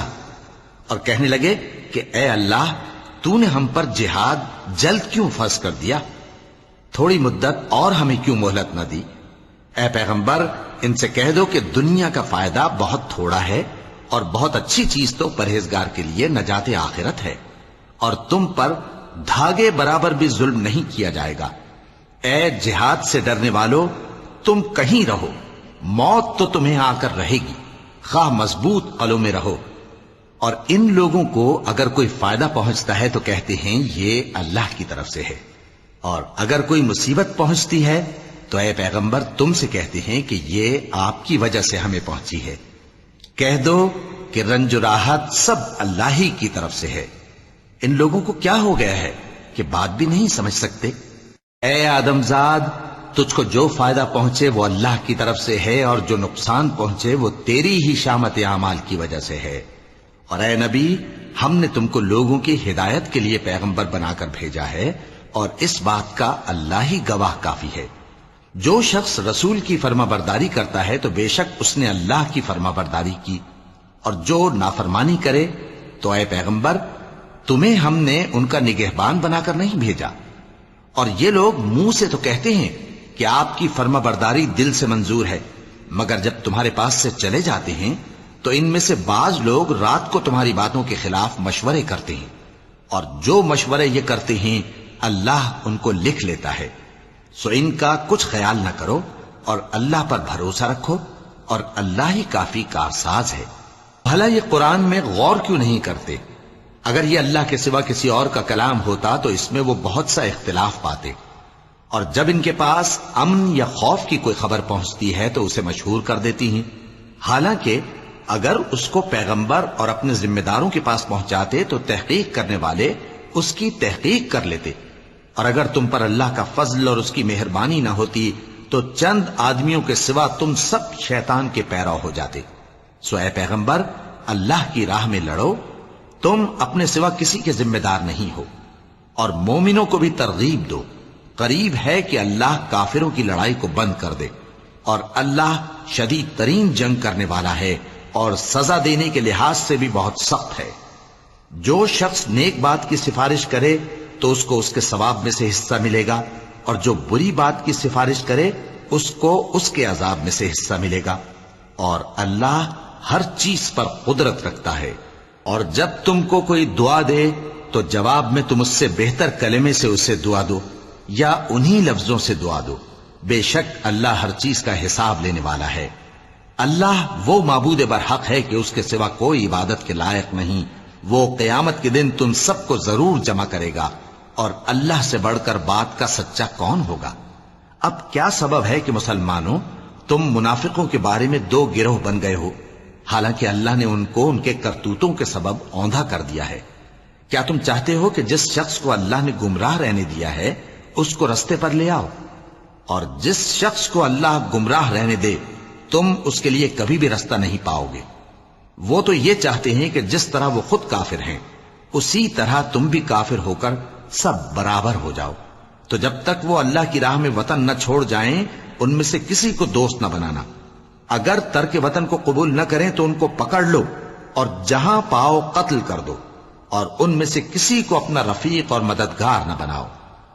Speaker 2: اور کہنے لگے کہ اے اللہ تو نے ہم پر جہاد جلد کیوں فرض کر دیا، تھوڑی مدت اور ہمیں کیوں مہلت نہ دی. اے پیغمبر ان سے کہہ دو کہ دنیا کا فائدہ بہت تھوڑا ہے اور بہت اچھی چیز تو پرہیزگار کے لیے نجات آخرت ہے، اور تم پر دھاگے برابر بھی ظلم نہیں کیا جائے گا. اے جہاد سے ڈرنے والو تم کہیں رہو، موت تو تمہیں آ کر رہے گی، خواہ مضبوط قلعوں میں رہو. اور ان لوگوں کو اگر کوئی فائدہ پہنچتا ہے تو کہتے ہیں یہ اللہ کی طرف سے ہے، اور اگر کوئی مصیبت پہنچتی ہے تو اے پیغمبر تم سے کہتے ہیں کہ یہ آپ کی وجہ سے ہمیں پہنچی ہے. کہہ دو کہ رنج و راحت سب اللہ ہی کی طرف سے ہے. ان لوگوں کو کیا ہو گیا ہے کہ بات بھی نہیں سمجھ سکتے. اے آدم زاد تجھ کو جو فائدہ پہنچے وہ اللہ کی طرف سے ہے اور جو نقصان پہنچے وہ تیری ہی شامت اعمال کی وجہ سے ہے. اور اے نبی ہم نے تم کو لوگوں کی ہدایت کے لیے پیغمبر بنا کر بھیجا ہے اور اس بات کا اللہ ہی گواہ کافی ہے. جو شخص رسول کی فرما برداری کرتا ہے تو بے شک اس نے اللہ کی فرما برداری کی، اور جو نافرمانی کرے تو اے پیغمبر تمہیں ہم نے ان کا نگہبان بنا کر نہیں بھیجا. اور یہ لوگ منہ سے تو کہتے ہیں کہ آپ کی فرما برداری دل سے منظور ہے، مگر جب تمہارے پاس سے چلے جاتے ہیں تو ان میں سے بعض لوگ رات کو تمہاری باتوں کے خلاف مشورے کرتے ہیں، اور جو مشورے یہ کرتے ہیں اللہ ان کو لکھ لیتا ہے. سو ان کا کچھ خیال نہ کرو اور اللہ پر بھروسہ رکھو اور اللہ ہی کافی کارساز ہے۔ بھلا یہ قرآن میں غور کیوں نہیں کرتے؟ اگر یہ اللہ کے سوا کسی اور کا کلام ہوتا تو اس میں وہ بہت سا اختلاف پاتے، اور جب ان کے پاس امن یا خوف کی کوئی خبر پہنچتی ہے تو اسے مشہور کر دیتی ہیں، حالانکہ اگر اس کو پیغمبر اور اپنے ذمہ داروں کے پاس پہنچاتے تو تحقیق کرنے والے اس کی تحقیق کر لیتے، اور اگر تم پر اللہ کا فضل اور اس کی مہربانی نہ ہوتی تو چند آدمیوں کے سوا تم سب شیطان کے پیرو ہو جاتے۔ سو اے پیغمبر، اللہ کی راہ میں لڑو، تم اپنے سوا کسی کے ذمہ دار نہیں ہو، اور مومنوں کو بھی ترغیب دو، قریب ہے کہ اللہ کافروں کی لڑائی کو بند کر دے، اور اللہ شدید ترین جنگ کرنے والا ہے اور سزا دینے کے لحاظ سے بھی بہت سخت ہے۔ جو شخص نیک بات کی سفارش کرے تو اس کو اس کے ثواب میں سے حصہ ملے گا، اور جو بری بات کی سفارش کرے اس کو اس کے عذاب میں سے حصہ ملے گا، اور اللہ ہر چیز پر قدرت رکھتا ہے۔ اور جب تم کو کوئی دعا دے تو جواب میں تم اس سے بہتر کلمے سے اسے دعا دو یا انہی لفظوں سے دعا دو، بے شک اللہ ہر چیز کا حساب لینے والا ہے۔ اللہ وہ معبود برحق ہے کہ اس کے سوا کوئی عبادت کے لائق نہیں، وہ قیامت کے دن تم سب کو ضرور جمع کرے گا، اور اللہ سے بڑھ کر بات کا سچا کون ہوگا؟ اب کیا سبب ہے کہ مسلمانوں تم منافقوں کے بارے میں دو گروہ بن گئے ہو، حالانکہ اللہ نے ان کو ان کے کرتوتوں کے سبب اوندھا کر دیا ہے؟ کیا تم چاہتے ہو کہ جس شخص کو اللہ نے گمراہ رہنے دیا ہے اس کو رستے پر لے آؤ، اور جس شخص کو اللہ گمراہ رہنے دے تم اس کے لیے کبھی بھی رستہ نہیں پاؤ گے؟ وہ تو یہ چاہتے ہیں کہ جس طرح وہ خود کافر ہیں اسی طرح تم بھی کافر ہو کر سب برابر ہو جاؤ۔ تو جب تک وہ اللہ کی راہ میں وطن نہ چھوڑ جائیں ان میں سے کسی کو دوست نہ بنانا، اگر ترک وطن کو قبول نہ کریں تو ان کو پکڑ لو اور جہاں پاؤ قتل کر دو، اور ان میں سے کسی کو اپنا رفیق اور مددگار نہ بناؤ،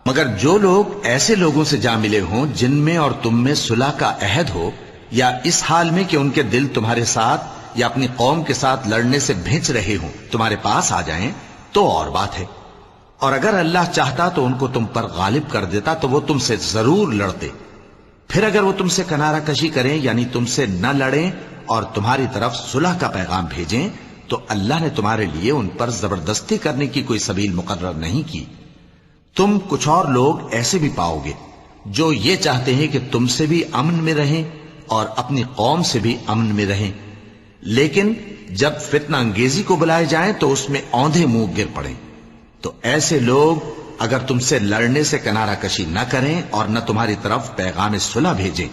Speaker 2: مگر جو لوگ ایسے لوگوں سے جا ملے ہوں جن میں اور تم میں صلح کا عہد ہو، یا اس حال میں کہ ان کے دل تمہارے ساتھ یا اپنی قوم کے ساتھ لڑنے سے بھنچ رہے ہوں تمہارے پاس آ جائیں تو اور بات ہے، اور اگر اللہ چاہتا تو ان کو تم پر غالب کر دیتا تو وہ تم سے ضرور لڑتے۔ پھر اگر وہ تم سے کنارہ کشی کریں یعنی تم سے نہ لڑیں اور تمہاری طرف صلح کا پیغام بھیجیں تو اللہ نے تمہارے لیے ان پر زبردستی کرنے کی کوئی سبیل مقرر نہیں کی۔ تم کچھ اور لوگ ایسے بھی پاؤ گے جو یہ چاہتے ہیں کہ تم سے بھی امن میں رہیں اور اپنی قوم سے بھی امن میں رہیں، لیکن جب فتنہ انگیزی کو بلائے جائیں تو اس میں اوندھے منہ گر پڑیں۔ تو ایسے لوگ اگر تم سے لڑنے سے کنارہ کشی نہ کریں اور نہ تمہاری طرف پیغام صلح بھیجیں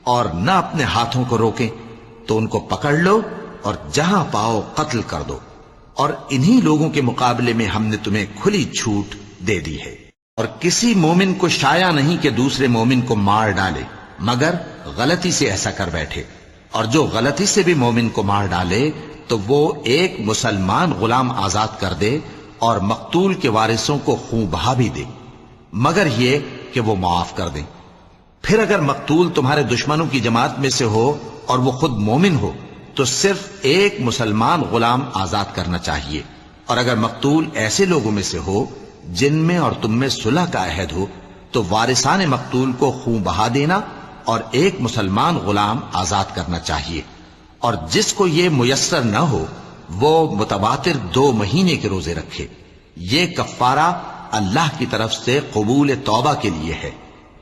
Speaker 2: اور نہ اپنے ہاتھوں کو روکیں تو ان کو پکڑ لو اور جہاں پاؤ قتل کر دو، اور انہی لوگوں کے مقابلے میں ہم نے تمہیں کھلی چھوٹ دے دی ہے۔ اور کسی مومن کو شایع نہیں کہ دوسرے مومن کو مار ڈالے مگر غلطی سے ایسا کر بیٹھے، اور جو غلطی سے بھی مومن کو مار ڈالے تو وہ ایک مسلمان غلام آزاد کر دے اور مقتول کے وارثوں کو خون بہا بھی دے، مگر یہ کہ وہ معاف کر دیں۔ پھر اگر مقتول تمہارے دشمنوں کی جماعت میں سے ہو اور وہ خود مومن ہو تو صرف ایک مسلمان غلام آزاد کرنا چاہیے، اور اگر مقتول ایسے لوگوں میں سے ہو جن میں اور تم میں صلح کا عہد ہو تو وارثان مقتول کو خون بہا دینا اور ایک مسلمان غلام آزاد کرنا چاہیے، اور جس کو یہ میسر نہ ہو وہ متواتر 2 مہینے کے روزے رکھے۔ یہ کفارہ اللہ کی طرف سے قبول توبہ کے لیے ہے،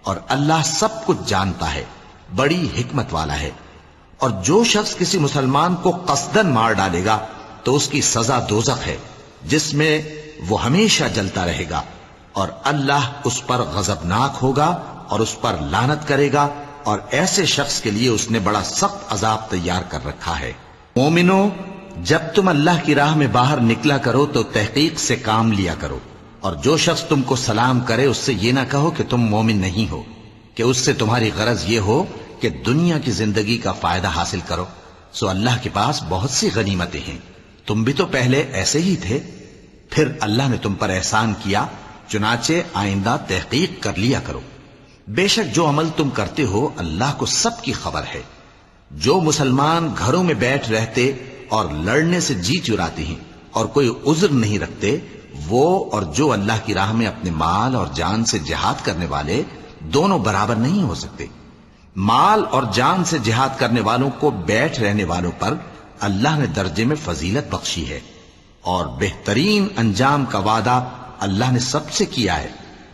Speaker 2: اور اللہ سب کچھ جانتا ہے، بڑی حکمت والا ہے۔ اور جو شخص کسی مسلمان کو قصدن مار ڈالے گا تو اس کی سزا دوزخ ہے جس میں وہ ہمیشہ جلتا رہے گا، اور اللہ اس پر غضبناک ہوگا اور اس پر لعنت کرے گا، اور ایسے شخص کے لیے اس نے بڑا سخت عذاب تیار کر رکھا ہے۔ مومنوں، جب تم اللہ کی راہ میں باہر نکلا کرو تو تحقیق سے کام لیا کرو، اور جو شخص تم کو سلام کرے اس سے یہ نہ کہو کہ تم مومن نہیں ہو، کہ اس سے تمہاری غرض یہ ہو کہ دنیا کی زندگی کا فائدہ حاصل کرو۔ سو اللہ کے پاس بہت سی غنیمتیں ہیں، تم بھی تو پہلے ایسے ہی تھے، پھر اللہ نے تم پر احسان کیا، چنانچہ آئندہ تحقیق کر لیا کرو۔ بے شک جو عمل تم کرتے ہو اللہ کو سب کی خبر ہے۔ جو مسلمان گھروں میں بیٹھ رہتے اور لڑنے سے جی چراتے ہیں اور کوئی عذر نہیں رکھتے، وہ اور جو اللہ کی راہ میں اپنے مال اور جان سے جہاد کرنے والے دونوں برابر نہیں ہو سکتے۔ مال اور جان سے جہاد کرنے والوں کو بیٹھ رہنے والوں پر اللہ نے درجے میں فضیلت بخشی ہے، اور بہترین انجام کا وعدہ اللہ نے سب سے کیا ہے،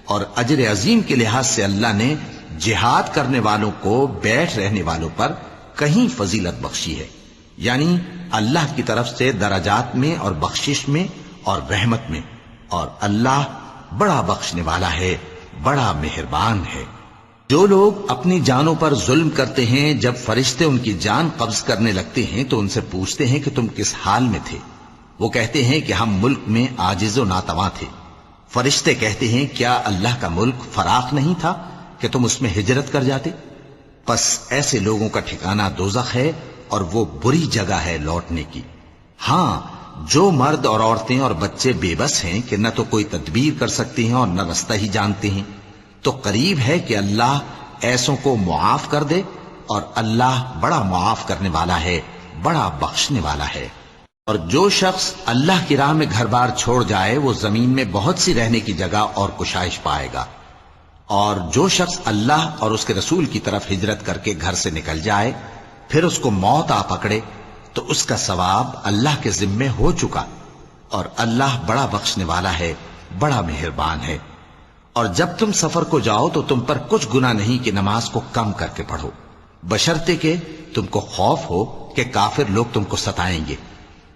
Speaker 2: اور اجر عظیم کے لحاظ سے اللہ نے جہاد کرنے والوں کو بیٹھ رہنے والوں پر کہیں فضیلت بخشی ہے، یعنی اللہ کی طرف سے درجات میں اور بخشش میں اور رحمت میں، اور اللہ بڑا بخشنے والا ہے، بڑا مہربان ہے۔ جو لوگ اپنی جانوں پر ظلم کرتے ہیں، جب فرشتے ان کی جان قبض کرنے لگتے ہیں تو ان سے پوچھتے ہیں کہ تم کس حال میں تھے؟ وہ کہتے ہیں کہ ہم ملک میں عاجز و ناتواں تھے۔ فرشتے کہتے ہیں کیا اللہ کا ملک فراخ نہیں تھا کہ تم اس میں ہجرت کر جاتے؟ پس ایسے لوگوں کا ٹھکانہ دوزخ ہے، اور وہ بری جگہ ہے لوٹنے کی۔ ہاں، جو مرد اور عورتیں اور بچے بے بس ہیں کہ نہ تو کوئی تدبیر کر سکتے ہیں اور نہ رستہ ہی جانتے ہیں، تو قریب ہے کہ اللہ ایسوں کو معاف کر دے، اور اللہ بڑا معاف کرنے والا ہے، بڑا بخشنے والا ہے۔ اور جو شخص اللہ کی راہ میں گھر بار چھوڑ جائے وہ زمین میں بہت سی رہنے کی جگہ اور کشائش پائے گا، اور جو شخص اللہ اور اس کے رسول کی طرف ہجرت کر کے گھر سے نکل جائے پھر اس کو موت آ پکڑے تو اس کا ثواب اللہ کے ذمے ہو چکا، اور اللہ بڑا بخشنے والا ہے، بڑا مہربان ہے۔ اور جب تم سفر کو جاؤ تو تم پر کچھ گناہ نہیں کہ نماز کو کم کر کے پڑھو، بشرطے کہ تم کو خوف ہو کہ کافر لوگ تم کو ستائیں گے،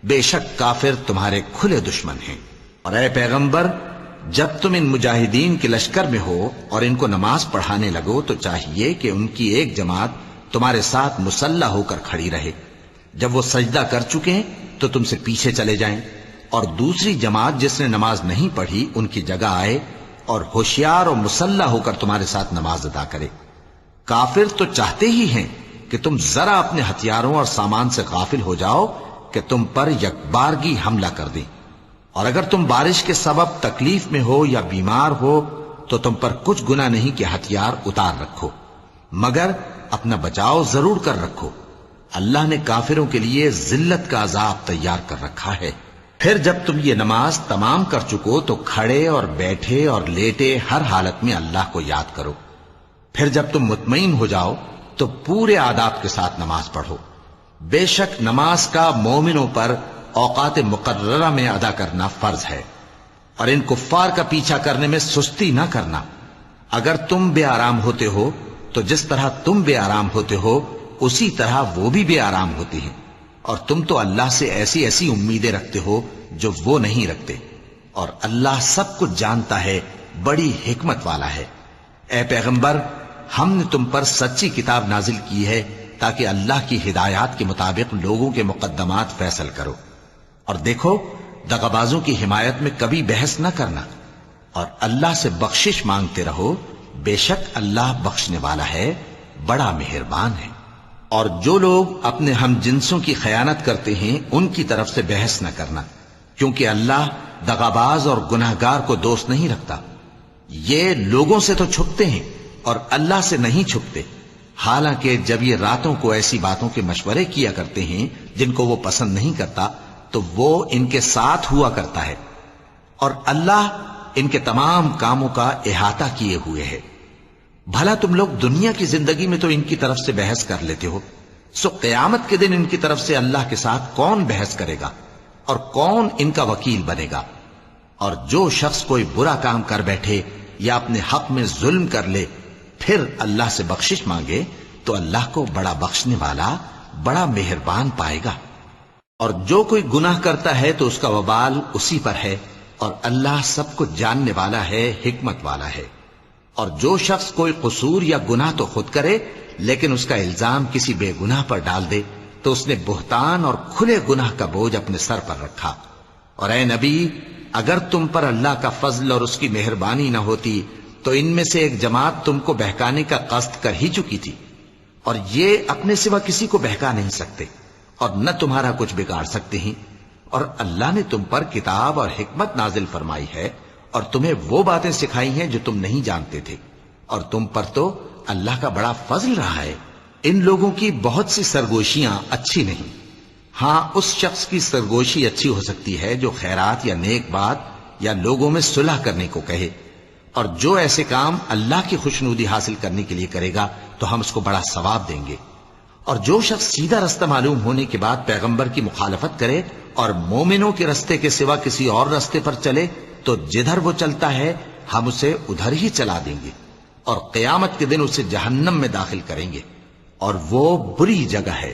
Speaker 2: بے شک کافر تمہارے کھلے دشمن ہیں۔ اور اے پیغمبر، جب تم ان مجاہدین کے لشکر میں ہو اور ان کو نماز پڑھانے لگو تو چاہیے کہ ان کی ایک جماعت تمہارے ساتھ مسلح ہو کر کھڑی رہے، جب وہ سجدہ کر چکے ہیں تو تم سے پیچھے چلے جائیں، اور دوسری جماعت جس نے نماز نہیں پڑھی ان کی جگہ آئے اور ہوشیار اور مسلح ہو کر تمہارے ساتھ نماز ادا کرے۔ کافر تو چاہتے ہی ہیں کہ تم ذرا اپنے ہتھیاروں اور سامان سے غافل ہو جاؤ کہ تم پر یکبارگی حملہ کر دیں، اور اگر تم بارش کے سبب تکلیف میں ہو یا بیمار ہو تو تم پر کچھ گناہ نہیں کہ ہتھیار اتار رکھو، مگر اپنا بچاؤ ضرور کر رکھو، اللہ نے کافروں کے لیے ذلت کا عذاب تیار کر رکھا ہے۔ پھر جب تم یہ نماز تمام کر چکو تو کھڑے اور بیٹھے اور لیٹے ہر حالت میں اللہ کو یاد کرو۔ پھر جب تم مطمئن ہو جاؤ تو پورے آداب کے ساتھ نماز پڑھو۔ بے شک نماز کا مومنوں پر اوقات مقررہ میں ادا کرنا فرض ہے، اور ان کفار کا پیچھا کرنے میں سستی نہ کرنا۔ اگر تم بے آرام ہوتے ہو تو جس طرح تم بے آرام ہوتے ہو اسی طرح وہ بھی بے آرام ہوتے ہیں، اور تم تو اللہ سے ایسی ایسی امیدیں رکھتے ہو جو وہ نہیں رکھتے، اور اللہ سب کچھ جانتا ہے، بڑی حکمت والا ہے۔ اے پیغمبر، ہم نے تم پر سچی کتاب نازل کی ہے تاکہ اللہ کی ہدایات کے مطابق لوگوں کے مقدمات فیصل کرو، اور دیکھو دغابازوں کی حمایت میں کبھی بحث نہ کرنا، اور اللہ سے بخشش مانگتے رہو، بے شک اللہ بخشنے والا ہے، بڑا مہربان ہے۔ اور جو لوگ اپنے ہم جنسوں کی خیانت کرتے ہیں ان کی طرف سے بحث نہ کرنا، کیونکہ اللہ دغاباز اور گناہگار کو دوست نہیں رکھتا۔ یہ لوگوں سے تو چھپتے ہیں اور اللہ سے نہیں چھپتے، حالانکہ جب یہ راتوں کو ایسی باتوں کے مشورے کیا کرتے ہیں جن کو وہ پسند نہیں کرتا تو وہ ان کے ساتھ ہوا کرتا ہے، اور اللہ ان کے تمام کاموں کا احاطہ کیے ہوئے ہے۔ بھلا تم لوگ دنیا کی زندگی میں تو ان کی طرف سے بحث کر لیتے ہو، سو قیامت کے دن ان کی طرف سے اللہ کے ساتھ کون بحث کرے گا اور کون ان کا وکیل بنے گا؟ اور جو شخص کوئی برا کام کر بیٹھے یا اپنے حق میں ظلم کر لے پھر اللہ سے بخشش مانگے تو اللہ کو بڑا بخشنے والا، بڑا مہربان پائے گا۔ اور جو کوئی گناہ کرتا ہے تو اس کا وبال اسی پر ہے، اور اللہ سب کو جاننے والا ہے، حکمت والا ہے۔ اور جو شخص کوئی قصور یا گناہ تو خود کرے لیکن اس کا الزام کسی بے گناہ پر ڈال دے تو اس نے بہتان اور کھلے گناہ کا بوجھ اپنے سر پر رکھا۔ اور اے نبی، اگر تم پر اللہ کا فضل اور اس کی مہربانی نہ ہوتی تو ان میں سے ایک جماعت تم کو بہکانے کا قصد کر ہی چکی تھی، اور یہ اپنے سوا کسی کو بہکا نہیں سکتے اور نہ تمہارا کچھ بگاڑ سکتے ہیں۔ اور اللہ نے تم پر کتاب اور حکمت نازل فرمائی ہے اور تمہیں وہ باتیں سکھائی ہیں جو تم نہیں جانتے تھے، اور تم پر تو اللہ کا بڑا فضل رہا ہے۔ ان لوگوں کی بہت سی سرگوشیاں اچھی نہیں، ہاں اس شخص کی سرگوشی اچھی ہو سکتی ہے جو خیرات یا نیک بات یا لوگوں میں صلح کرنے کو کہے، اور جو ایسے کام اللہ کی خوشنودی حاصل کرنے کے لیے کرے گا تو ہم اس کو بڑا ثواب دیں گے۔ اور جو شخص سیدھا رستہ معلوم ہونے کے بعد پیغمبر کی مخالفت کرے اور مومنوں کے رستے کے سوا کسی اور رستے پر چلے تو جدھر وہ چلتا ہے ہم اسے ادھر ہی چلا دیں گے، اور قیامت کے دن اسے جہنم میں داخل کریں گے، اور وہ بری جگہ ہے۔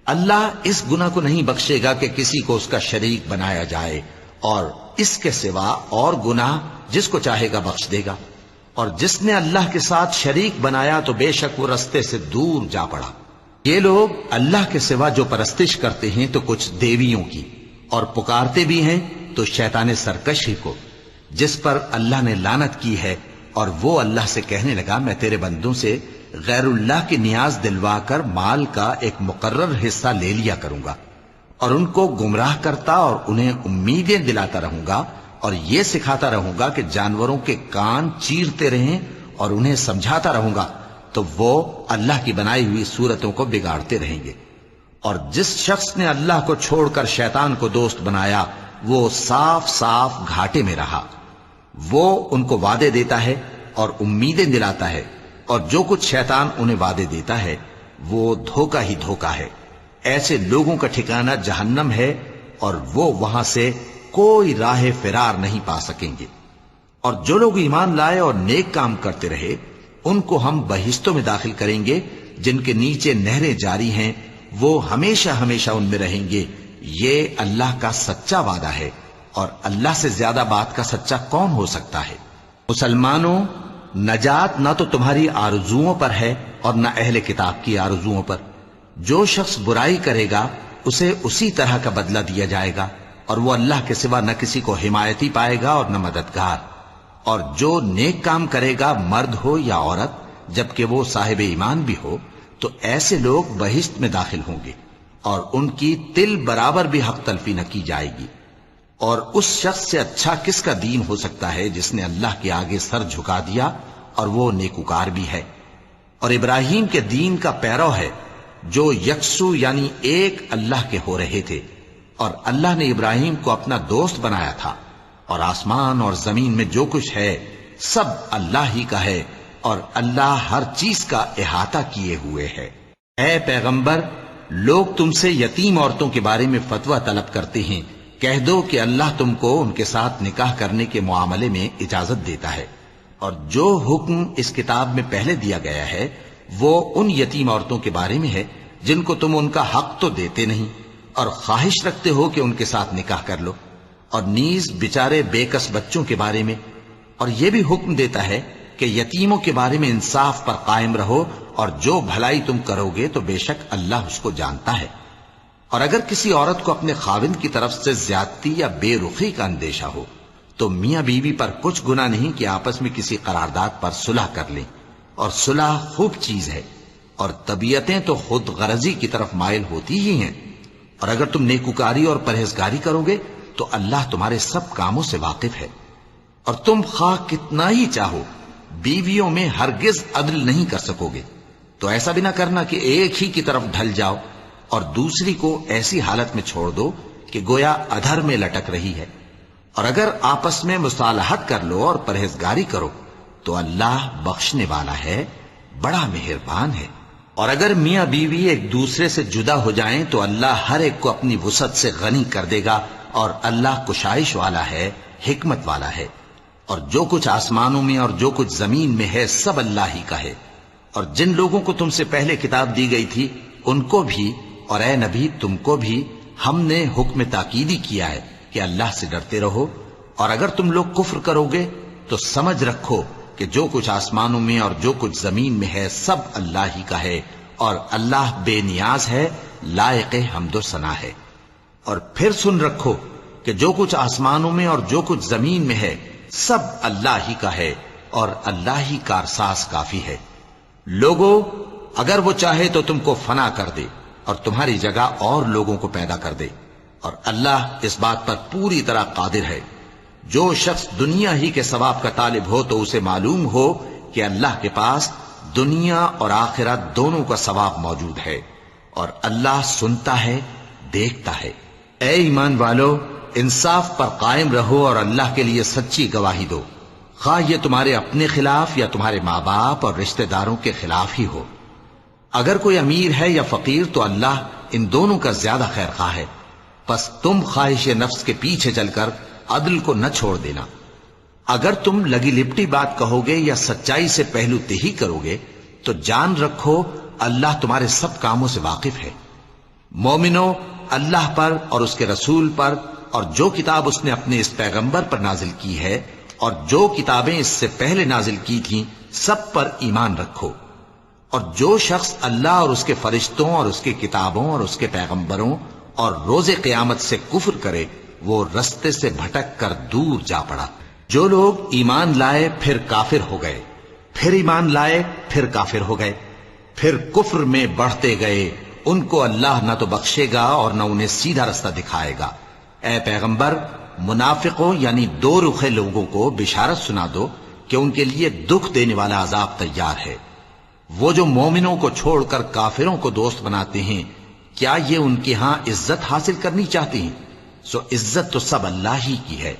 Speaker 2: اللہ اس گناہ کو نہیں بخشے گا کہ کسی کو اس کا شریک بنایا جائے، اور اس کے سوا اور گناہ جس کو چاہے گا بخش دے گا، اور جس نے اللہ کے ساتھ شریک بنایا تو بے شک وہ رستے سے دور جا پڑا۔ یہ لوگ اللہ کے سوا جو پرستش کرتے ہیں تو کچھ دیویوں کی، اور پکارتے بھی ہیں تو شیطان سرکشی کو، جس پر اللہ نے لعنت کی ہے، اور وہ اللہ سے کہنے لگا میں تیرے بندوں سے غیر اللہ کی نیاز دلوا کر مال کا ایک مقرر حصہ لے لیا کروں گا، اور ان کو گمراہ کرتا اور انہیں امیدیں دلاتا رہوں گا، اور یہ سکھاتا رہوں گا کہ جانوروں کے کان چیرتے رہیں، اور انہیں سمجھاتا رہوں گا تو وہ اللہ کی بنائی ہوئی صورتوں کو بگاڑتے رہیں گے۔ اور جس شخص نے اللہ کو چھوڑ کر شیطان کو دوست بنایا وہ صاف صاف گھاٹے میں رہا۔ وہ ان کو وعدے دیتا ہے اور امیدیں دلاتا ہے، اور جو کچھ شیطان انہیں وعدے دیتا ہے وہ دھوکہ ہی دھوکہ ہے۔ ایسے لوگوں کا ٹھکانہ جہنم ہے، اور وہ وہاں سے کوئی راہ فرار نہیں پا سکیں گے۔ اور جو لوگ ایمان لائے اور نیک کام کرتے رہے ان کو ہم بہشتوں میں داخل کریں گے جن کے نیچے نہریں جاری ہیں، وہ ہمیشہ ہمیشہ ان میں رہیں گے۔ یہ اللہ کا سچا وعدہ ہے، اور اللہ سے زیادہ بات کا سچا کون ہو سکتا ہے؟ مسلمانوں، نجات نہ تو تمہاری آرزوؤں پر ہے اور نہ اہل کتاب کی آرزوؤں پر۔ جو شخص برائی کرے گا اسے اسی طرح کا بدلہ دیا جائے گا، اور وہ اللہ کے سوا نہ کسی کو حمایتی پائے گا اور نہ مددگار۔ اور جو نیک کام کرے گا مرد ہو یا عورت جبکہ وہ صاحب ایمان بھی ہو تو ایسے لوگ بہشت میں داخل ہوں گے، اور ان کی تل برابر بھی حق تلفی نہ کی جائے گی۔ اور اس شخص سے اچھا کس کا دین ہو سکتا ہے جس نے اللہ کے آگے سر جھکا دیا اور وہ نیکوکار بھی ہے، اور ابراہیم کے دین کا پیرو ہے جو یکسو یعنی ایک اللہ کے ہو رہے تھے، اور اللہ نے ابراہیم کو اپنا دوست بنایا تھا۔ اور آسمان اور زمین میں جو کچھ ہے سب اللہ ہی کا ہے، اور اللہ ہر چیز کا احاطہ کیے ہوئے ہے۔ اے پیغمبر، لوگ تم سے یتیم عورتوں کے بارے میں فتویٰ طلب کرتے ہیں، کہہ دو کہ اللہ تم کو ان کے ساتھ نکاح کرنے کے معاملے میں اجازت دیتا ہے، اور جو حکم اس کتاب میں پہلے دیا گیا ہے وہ ان یتیم عورتوں کے بارے میں ہے جن کو تم ان کا حق تو دیتے نہیں، اور خواہش رکھتے ہو کہ ان کے ساتھ نکاح کر لو، اور نیز بیچارے بے کس بچوں کے بارے میں، اور یہ بھی حکم دیتا ہے کہ یتیموں کے بارے میں انصاف پر قائم رہو، اور جو بھلائی تم کرو گے تو بے شک اللہ اس کو جانتا ہے۔ اور اگر کسی عورت کو اپنے خاوند کی طرف سے زیادتی یا بے رخی کا اندیشہ ہو تو میاں بیوی پر کچھ گناہ نہیں کہ آپس میں کسی قرارداد پر صلح کر لیں، اور صلح خوب چیز ہے، اور طبیعتیں تو خود غرضی کی طرف مائل ہوتی ہی ہیں۔ اور اگر تم نیکوکاری اور پرہیزگاری کرو گے تو اللہ تمہارے سب کاموں سے واقف ہے۔ اور تم خواہ کتنا ہی چاہو بیویوں میں ہرگز عدل نہیں کر سکو گے، تو ایسا بھی نہ کرنا کہ ایک ہی کی طرف ڈھل جاؤ اور دوسری کو ایسی حالت میں چھوڑ دو کہ گویا ادھر میں لٹک رہی ہے۔ اور اگر آپس میں مصالحت کر لو اور پرہیزگاری کرو تو اللہ بخشنے والا ہے، بڑا مہربان ہے۔ اور اگر میاں بیوی ایک دوسرے سے جدا ہو جائیں تو اللہ ہر ایک کو اپنی وسعت سے غنی کر دے گا، اور اللہ کشائش والا ہے، حکمت والا ہے۔ اور جو کچھ آسمانوں میں اور جو کچھ زمین میں ہے سب اللہ ہی کا ہے۔ اور جن لوگوں کو تم سے پہلے کتاب دی گئی تھی ان کو بھی اور اے نبی تم کو بھی ہم نے حکم تاکیدی کیا ہے کہ اللہ سے ڈرتے رہو، اور اگر تم لوگ کفر کرو گے تو سمجھ رکھو کہ جو کچھ آسمانوں میں اور جو کچھ زمین میں ہے سب اللہ ہی کا ہے، اور اللہ بے نیاز ہے، لائق حمد و ثنا ہے۔ اور پھر سن رکھو کہ جو کچھ آسمانوں میں اور جو کچھ زمین میں ہے سب اللہ ہی کا ہے، اور اللہ ہی کارساز کافی ہے۔ لوگو، اگر وہ چاہے تو تم کو فنا کر دے اور تمہاری جگہ اور لوگوں کو پیدا کر دے، اور اللہ اس بات پر پوری طرح قادر ہے۔ جو شخص دنیا ہی کے ثواب کا طالب ہو تو اسے معلوم ہو کہ اللہ کے پاس دنیا اور آخرت دونوں کا ثواب موجود ہے، اور اللہ سنتا ہے، دیکھتا ہے۔ اے ایمان والو، انصاف پر قائم رہو اور اللہ کے لیے سچی گواہی دو۔ خواہ یہ تمہارے اپنے خلاف یا تمہارے ماں باپ اور رشتہ داروں کے خلاف ہی ہو۔ اگر کوئی امیر ہے یا فقیر تو اللہ ان دونوں کا زیادہ خیر خواہ ہے، پس تم خواہش نفس کے پیچھے چل کر عدل کو نہ چھوڑ دینا۔ اگر تم لگی لپٹی بات کہو گے یا سچائی سے پہلو تہی کرو گے تو جان رکھو اللہ تمہارے سب کاموں سے واقف ہے۔ مومنو، اللہ پر اور اس کے رسول پر اور جو کتاب اس نے اپنے اس پیغمبر پر نازل کی ہے اور جو کتابیں اس سے پہلے نازل کی تھیں سب پر ایمان رکھو۔ اور جو شخص اللہ اور اس کے فرشتوں اور اس کے کتابوں اور اس کے پیغمبروں اور روز قیامت سے کفر کرے وہ رستے سے بھٹک کر دور جا پڑا۔ جو لوگ ایمان لائے پھر کافر ہو گئے، پھر ایمان لائے پھر کافر ہو گئے، پھر کفر میں بڑھتے گئے، ان کو اللہ نہ تو بخشے گا اور نہ انہیں سیدھا رستہ دکھائے گا۔ اے پیغمبر، منافقوں یعنی دو رخے لوگوں کو بشارت سنا دو کہ ان کے لیے دکھ دینے والا عذاب تیار ہے۔ وہ جو مومنوں کو چھوڑ کر کافروں کو دوست بناتے ہیں، کیا یہ ان کے ہاں عزت حاصل کرنی چاہتے ہیں؟ سو عزت تو سب اللہ ہی کی ہے۔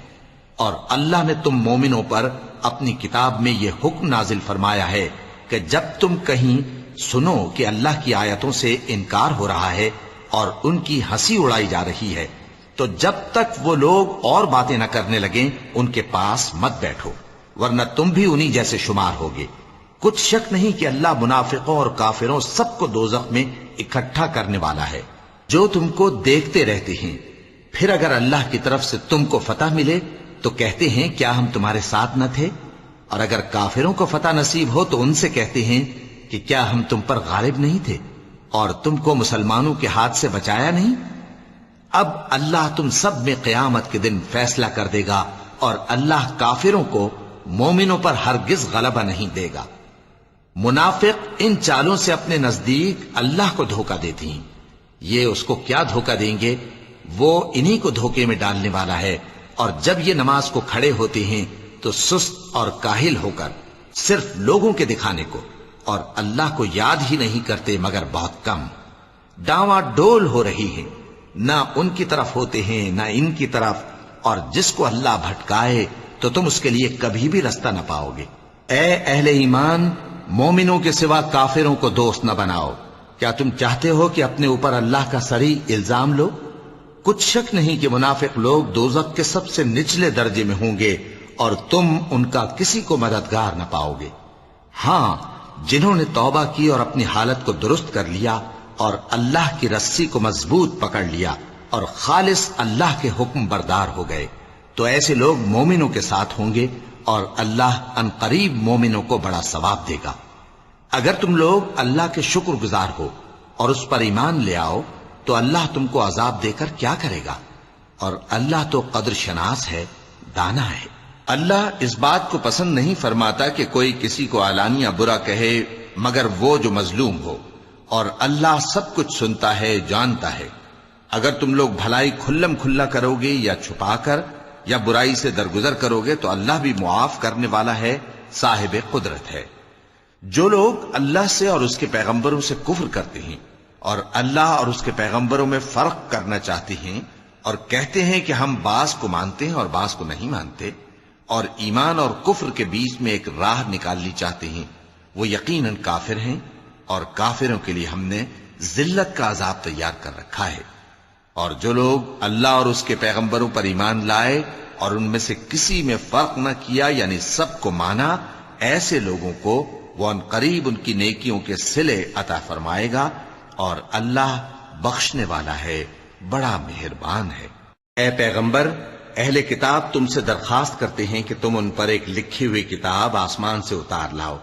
Speaker 2: اور اللہ نے تم مومنوں پر اپنی کتاب میں یہ حکم نازل فرمایا ہے کہ جب تم کہیں سنو کہ اللہ کی آیتوں سے انکار ہو رہا ہے اور ان کی ہنسی اڑائی جا رہی ہے تو جب تک وہ لوگ اور باتیں نہ کرنے لگیں ان کے پاس مت بیٹھو، ورنہ تم بھی انہی جیسے شمار ہوگے۔ کچھ شک نہیں کہ اللہ منافقوں اور کافروں سب کو دوزخ میں اکٹھا کرنے والا ہے۔ جو تم کو دیکھتے رہتے ہیں، پھر اگر اللہ کی طرف سے تم کو فتح ملے تو کہتے ہیں کیا ہم تمہارے ساتھ نہ تھے؟ اور اگر کافروں کو فتح نصیب ہو تو ان سے کہتے ہیں کہ کیا ہم تم پر غالب نہیں تھے اور تم کو مسلمانوں کے ہاتھ سے بچایا نہیں؟ اب اللہ تم سب میں قیامت کے دن فیصلہ کر دے گا اور اللہ کافروں کو مومنوں پر ہرگز غلبہ نہیں دے گا۔ منافق ان چالوں سے اپنے نزدیک اللہ کو دھوکہ دیتی ہیں، یہ اس کو کیا دھوکہ دیں گے؟ وہ انہی کو دھوکے میں ڈالنے والا ہے۔ اور جب یہ نماز کو کھڑے ہوتے ہیں تو سست اور کاہل ہو کر صرف لوگوں کے دکھانے کو اور اللہ کو یاد ہی نہیں کرتے مگر بہت کم۔ ڈاواں ڈول ہو رہی ہیں، نہ ان کی طرف ہوتے ہیں نہ ان کی طرف، اور جس کو اللہ بھٹکائے تو تم اس کے لیے کبھی بھی رستہ نہ پاؤ گے۔ اے اہل ایمان، مومنوں کے سوا کافروں کو دوست نہ بناؤ۔ کیا تم چاہتے ہو کہ اپنے اوپر اللہ کا صریح الزام لو؟ کچھ شک نہیں کہ منافق لوگ دوزخ کے سب سے نچلے درجے میں ہوں گے اور تم ان کا کسی کو مددگار نہ پاؤ گے۔ ہاں، جنہوں نے توبہ کی اور اپنی حالت کو درست کر لیا اور اللہ کی رسی کو مضبوط پکڑ لیا اور خالص اللہ کے حکم بردار ہو گئے تو ایسے لوگ مومنوں کے ساتھ ہوں گے اور اللہ ان قریب مومنوں کو بڑا ثواب دے گا۔ اگر تم لوگ اللہ کے شکر گزار ہو اور اس پر ایمان لے آؤ تو اللہ تم کو عذاب دے کر کیا کرے گا؟ اور اللہ تو قدر شناس ہے، دانا ہے۔ اللہ اس بات کو پسند نہیں فرماتا کہ کوئی کسی کو علانیہ برا کہے مگر وہ جو مظلوم ہو، اور اللہ سب کچھ سنتا ہے، جانتا ہے۔ اگر تم لوگ بھلائی کھلم کھلا کرو گے یا چھپا کر یا برائی سے درگزر کرو گے تو اللہ بھی معاف کرنے والا ہے، صاحب قدرت ہے۔ جو لوگ اللہ سے اور اس کے پیغمبروں سے کفر کرتے ہیں اور اللہ اور اس کے پیغمبروں میں فرق کرنا چاہتے ہیں اور کہتے ہیں کہ ہم بعض کو مانتے ہیں اور بعض کو نہیں مانتے، اور ایمان اور کفر کے بیچ میں ایک راہ نکالنی چاہتے ہیں، وہ یقیناً کافر ہیں، اور کافروں کے لیے ہم نے ذلت کا عذاب تیار کر رکھا ہے۔ اور جو لوگ اللہ اور اس کے پیغمبروں پر ایمان لائے اور ان میں سے کسی میں فرق نہ کیا یعنی سب کو مانا، ایسے لوگوں کو وہ ان قریب ان کی نیکیوں کے صلے عطا فرمائے گا، اور اللہ بخشنے والا ہے، بڑا مہربان ہے۔ اے پیغمبر، اہل کتاب تم سے درخواست کرتے ہیں کہ تم ان پر ایک لکھی ہوئی کتاب آسمان سے اتار لاؤ،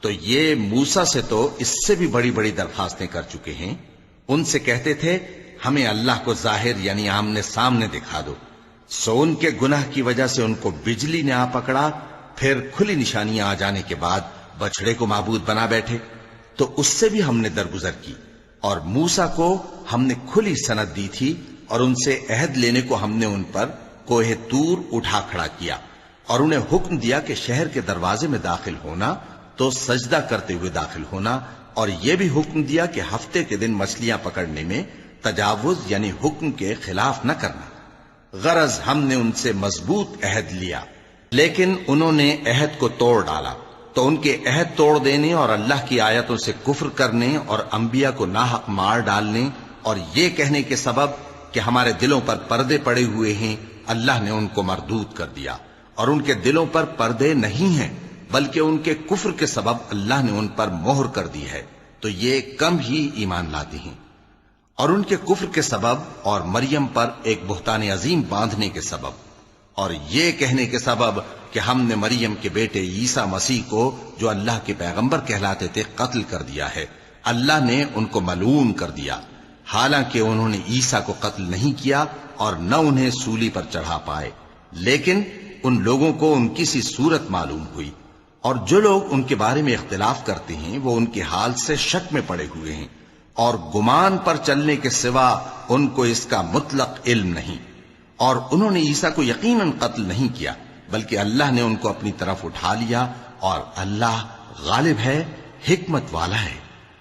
Speaker 2: تو یہ موسیٰ سے تو اس سے بھی بڑی بڑی درخواستیں کر چکے ہیں۔ ان سے کہتے تھے ہمیں اللہ کو ظاہر یعنی آمنے سامنے دکھا دو، سو ان کے گناہ کی وجہ سے ان کو بجلی نے آ پکڑا، پھر کھلی نشانیاں آ جانے کے بعد بچڑے کو معبود بنا بیٹھے، تو اس سے بھی ہم نے درگزر کی۔ اور موسیٰ کو ہم نے کھلی سند دی تھی اور ان سے عہد لینے کو ہم نے ان پر کوہ طور اٹھا کھڑا کیا، اور انہیں حکم دیا کہ شہر کے دروازے میں داخل ہونا تو سجدہ کرتے ہوئے داخل ہونا، اور یہ بھی حکم دیا کہ ہفتے کے دن مچھلیاں پکڑنے میں تجاوز یعنی حکم کے خلاف نہ کرنا۔ غرض ہم نے ان سے مضبوط عہد لیا، لیکن انہوں نے عہد کو توڑ ڈالا، تو ان کے عہد توڑ دینے اور اللہ کی آیتوں سے کفر کرنے اور انبیاء کو ناحق مار ڈالنے اور یہ کہنے کے سبب کہ ہمارے دلوں پر پردے پڑے ہوئے ہیں، اللہ نے ان کو مردود کر دیا، اور ان کے دلوں پر پردے نہیں ہیں بلکہ ان کے کفر کے سبب اللہ نے ان پر مہر کر دی ہے، تو یہ کم ہی ایمان لاتے ہیں۔ اور ان کے کفر کے سبب اور مریم پر ایک بہتان عظیم باندھنے کے سبب اور یہ کہنے کے سبب کہ ہم نے مریم کے بیٹے عیسیٰ مسیح کو جو اللہ کے پیغمبر کہلاتے تھے قتل کر دیا ہے، اللہ نے ان کو ملعون کر دیا، حالانکہ انہوں نے عیسیٰ کو قتل نہیں کیا اور نہ انہیں سولی پر چڑھا پائے، لیکن ان لوگوں کو ان کی سی صورت معلوم ہوئی، اور جو لوگ ان کے بارے میں اختلاف کرتے ہیں وہ ان کے حال سے شک میں پڑے ہوئے ہیں، اور گمان پر چلنے کے سوا ان کو اس کا مطلق علم نہیں، اور انہوں نے عیسیٰ کو یقیناً قتل نہیں کیا بلکہ اللہ نے ان کو اپنی طرف اٹھا لیا، اور اللہ غالب ہے، حکمت والا ہے۔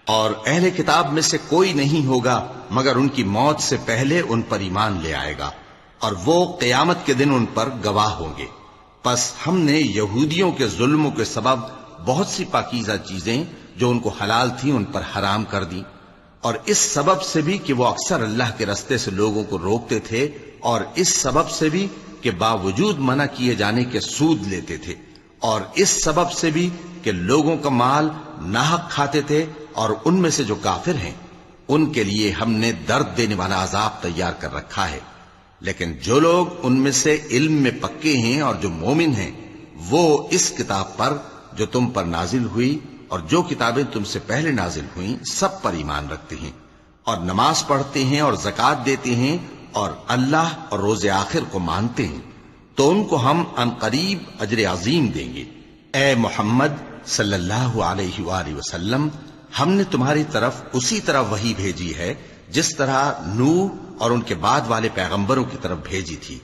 Speaker 2: اور اہل کتاب میں سے کوئی نہیں ہوگا مگر ان کی موت سے پہلے ان پر ایمان لے آئے گا، اور وہ قیامت کے دن ان پر گواہ ہوں گے۔ پس ہم نے یہودیوں کے ظلموں کے سبب بہت سی پاکیزہ چیزیں جو ان کو حلال تھیں ان پر حرام کر دی، اور اس سبب سے بھی کہ وہ اکثر اللہ کے رستے سے لوگوں کو روکتے تھے، اور اس سبب سے بھی کہ باوجود منع کیے جانے کے سود لیتے تھے، اور اس سبب سے بھی کہ لوگوں کا مال ناحق کھاتے تھے، اور ان میں سے جو کافر ہیں ان کے لیے ہم نے درد دینے والا عذاب تیار کر رکھا ہے۔ لیکن جو لوگ ان میں سے علم میں پکے ہیں اور جو مومن ہیں وہ اس کتاب پر جو تم پر نازل ہوئی اور جو کتابیں تم سے پہلے نازل ہوئیں سب پر ایمان رکھتے ہیں، اور نماز پڑھتے ہیں اور زکوٰۃ دیتے ہیں، اور اللہ اور روز آخر کو مانتے ہیں، تو ان کو ہم عنقریب اجر عظیم دیں گے۔ اے محمد صلی اللہ علیہ وآلہ وسلم، ہم نے تمہاری طرف اسی طرح وحی بھیجی ہے جس طرح نوح اور ان کے بعد والے پیغمبروں کی طرف بھیجی تھی،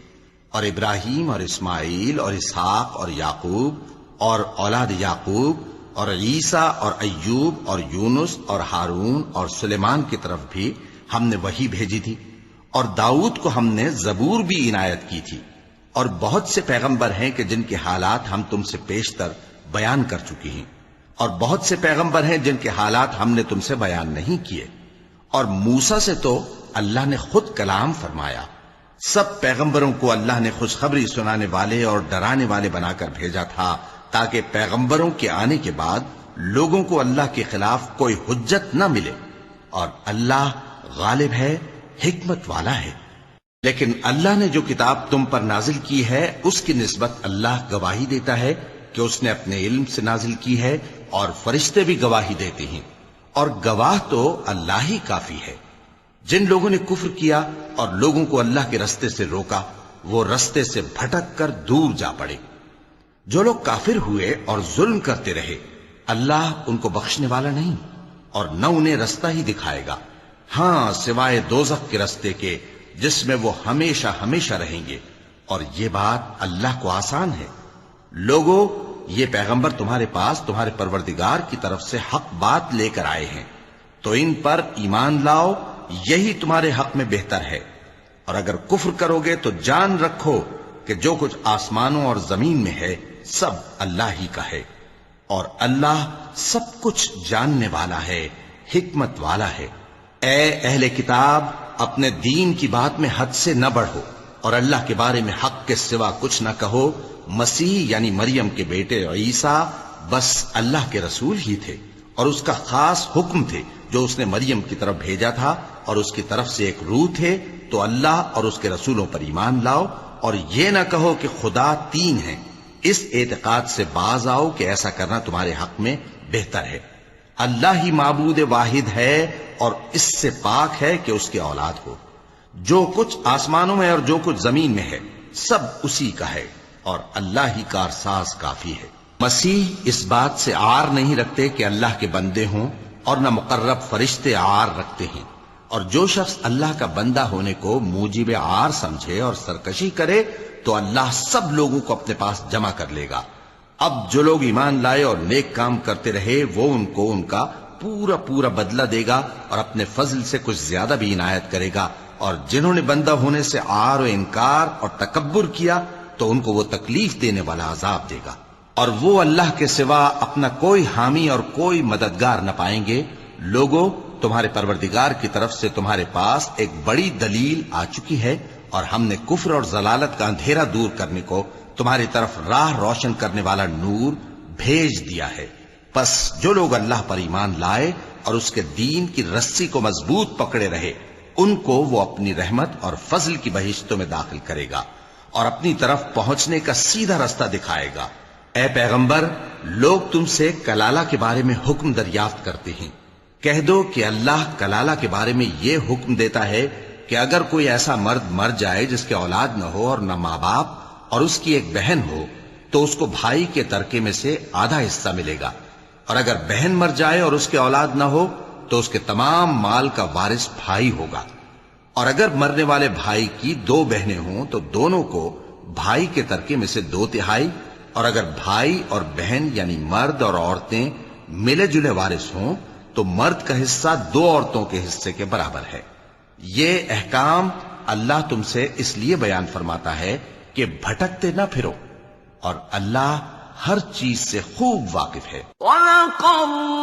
Speaker 2: اور ابراہیم اور اسماعیل اور اسحاق اور یعقوب اور اولاد یعقوب اور عیسیٰ اور ایوب اور یونس اور ہارون اور سلیمان کی طرف بھی ہم نے وحی بھیجی تھی، اور داؤد کو ہم نے زبور بھی عنایت کی تھی، اور بہت سے پیغمبر ہیں کہ جن کے حالات ہم تم سے پیشتر بیان کر چکے ہیں، اور بہت سے پیغمبر ہیں جن کے حالات ہم نے تم سے بیان نہیں کیے، اور موسیٰ سے تو اللہ نے خود کلام فرمایا۔ سب پیغمبروں کو اللہ نے خوشخبری سنانے والے اور ڈرانے والے بنا کر بھیجا تھا تاکہ پیغمبروں کے آنے کے بعد لوگوں کو اللہ کے خلاف کوئی حجت نہ ملے، اور اللہ غالب ہے، حکمت والا ہے۔ لیکن اللہ نے جو کتاب تم پر نازل کی ہے اس کی نسبت اللہ گواہی دیتا ہے کہ اس نے اپنے علم سے نازل کی ہے، اور فرشتے بھی گواہی دیتے ہیں، اور گواہ تو اللہ ہی کافی ہے۔ جن لوگوں نے کفر کیا اور لوگوں کو اللہ کے رستے سے روکا وہ رستے سے بھٹک کر دور جا پڑے۔ جو لوگ کافر ہوئے اور ظلم کرتے رہے اللہ ان کو بخشنے والا نہیں، اور نہ انہیں رستہ ہی دکھائے گا، ہاں سوائے دوزخ کے رستے کے جس میں وہ ہمیشہ ہمیشہ رہیں گے، اور یہ بات اللہ کو آسان ہے۔ لوگوں، یہ پیغمبر تمہارے پاس تمہارے پروردگار کی طرف سے حق بات لے کر آئے ہیں، تو ان پر ایمان لاؤ، یہی تمہارے حق میں بہتر ہے، اور اگر کفر کرو گے تو جان رکھو کہ جو کچھ آسمانوں اور زمین میں ہے سب اللہ ہی کا ہے، اور اللہ سب کچھ جاننے والا ہے، حکمت والا ہے۔ اے اہل کتاب، اپنے دین کی بات میں حد سے نہ بڑھو، اور اللہ کے بارے میں حق کے سوا کچھ نہ کہو۔ مسیح یعنی مریم کے بیٹے عیسیٰ بس اللہ کے رسول ہی تھے، اور اس کا خاص حکم تھے جو اس نے مریم کی طرف بھیجا تھا، اور اس کی طرف سے ایک روح تھے، تو اللہ اور اس کے رسولوں پر ایمان لاؤ، اور یہ نہ کہو کہ خدا تین ہیں، اس اعتقاد سے باز آؤ کہ ایسا کرنا تمہارے حق میں بہتر ہے۔ اللہ ہی معبود واحد ہے اور اس سے پاک ہے کہ اس کی اولاد ہو۔ جو کچھ آسمانوں میں اور جو کچھ زمین میں ہے سب اسی کا ہے، اور اللہ ہی کارساز کافی ہے۔ مسیح اس بات سے عار نہیں رکھتے کہ اللہ کے بندے ہوں، اور نہ مقرب فرشتے عار رکھتے ہیں، اور جو شخص اللہ کا بندہ ہونے کو موجب عار سمجھے اور سرکشی کرے تو اللہ سب لوگوں کو اپنے پاس جمع کر لے گا۔ اب جو لوگ ایمان لائے اور نیک کام کرتے رہے وہ ان کو ان کا پورا پورا بدلہ دے گا، اور اپنے فضل سے کچھ زیادہ بھی عنایت کرے گا، اور جنہوں نے بندہ ہونے سے عار و انکار اور تکبر کیا تو ان کو وہ تکلیف دینے والا عذاب دے گا، اور وہ اللہ کے سوا اپنا کوئی حامی اور کوئی مددگار نہ پائیں گے۔ لوگوں، تمہارے پروردگار کی طرف سے تمہارے پاس ایک بڑی دلیل آ چکی ہے، اور ہم نے کفر اور ضلالت کا اندھیرا دور کرنے کو تمہاری طرف راہ روشن کرنے والا نور بھیج دیا ہے۔ پس جو لوگ اللہ پر ایمان لائے اور اس کے دین کی رسی کو مضبوط پکڑے رہے، ان کو وہ اپنی رحمت اور فضل کی بہشتوں میں داخل کرے گا اور اپنی طرف پہنچنے کا سیدھا رستہ دکھائے گا۔ اے پیغمبر، لوگ تم سے کلالہ کے بارے میں حکم دریافت کرتے ہیں، کہہ دو کہ اللہ کلالہ کے بارے میں یہ حکم دیتا ہے کہ اگر کوئی ایسا مرد مر جائے جس کے اولاد نہ ہو اور نہ ماں باپ اور اس کی ایک بہن ہو، تو اس کو بھائی کے ترکے میں سے آدھا حصہ ملے گا، اور اگر بہن مر جائے اور اس کے اولاد نہ ہو تو اس کے تمام مال کا وارث بھائی ہوگا، اور اگر مرنے والے بھائی کی 2 بہنیں ہوں تو دونوں کو بھائی کے ترکے میں سے 2/3، اور اگر بھائی اور بہن یعنی مرد اور عورتیں ملے جلے وارث ہوں تو مرد کا حصہ 2 عورتوں کے حصے کے برابر ہے۔ یہ احکام اللہ تم سے اس لیے بیان فرماتا ہے کہ بھٹکتے نہ پھرو، اور اللہ ہر چیز سے خوب واقف ہے۔
Speaker 3: وَلَقَدْ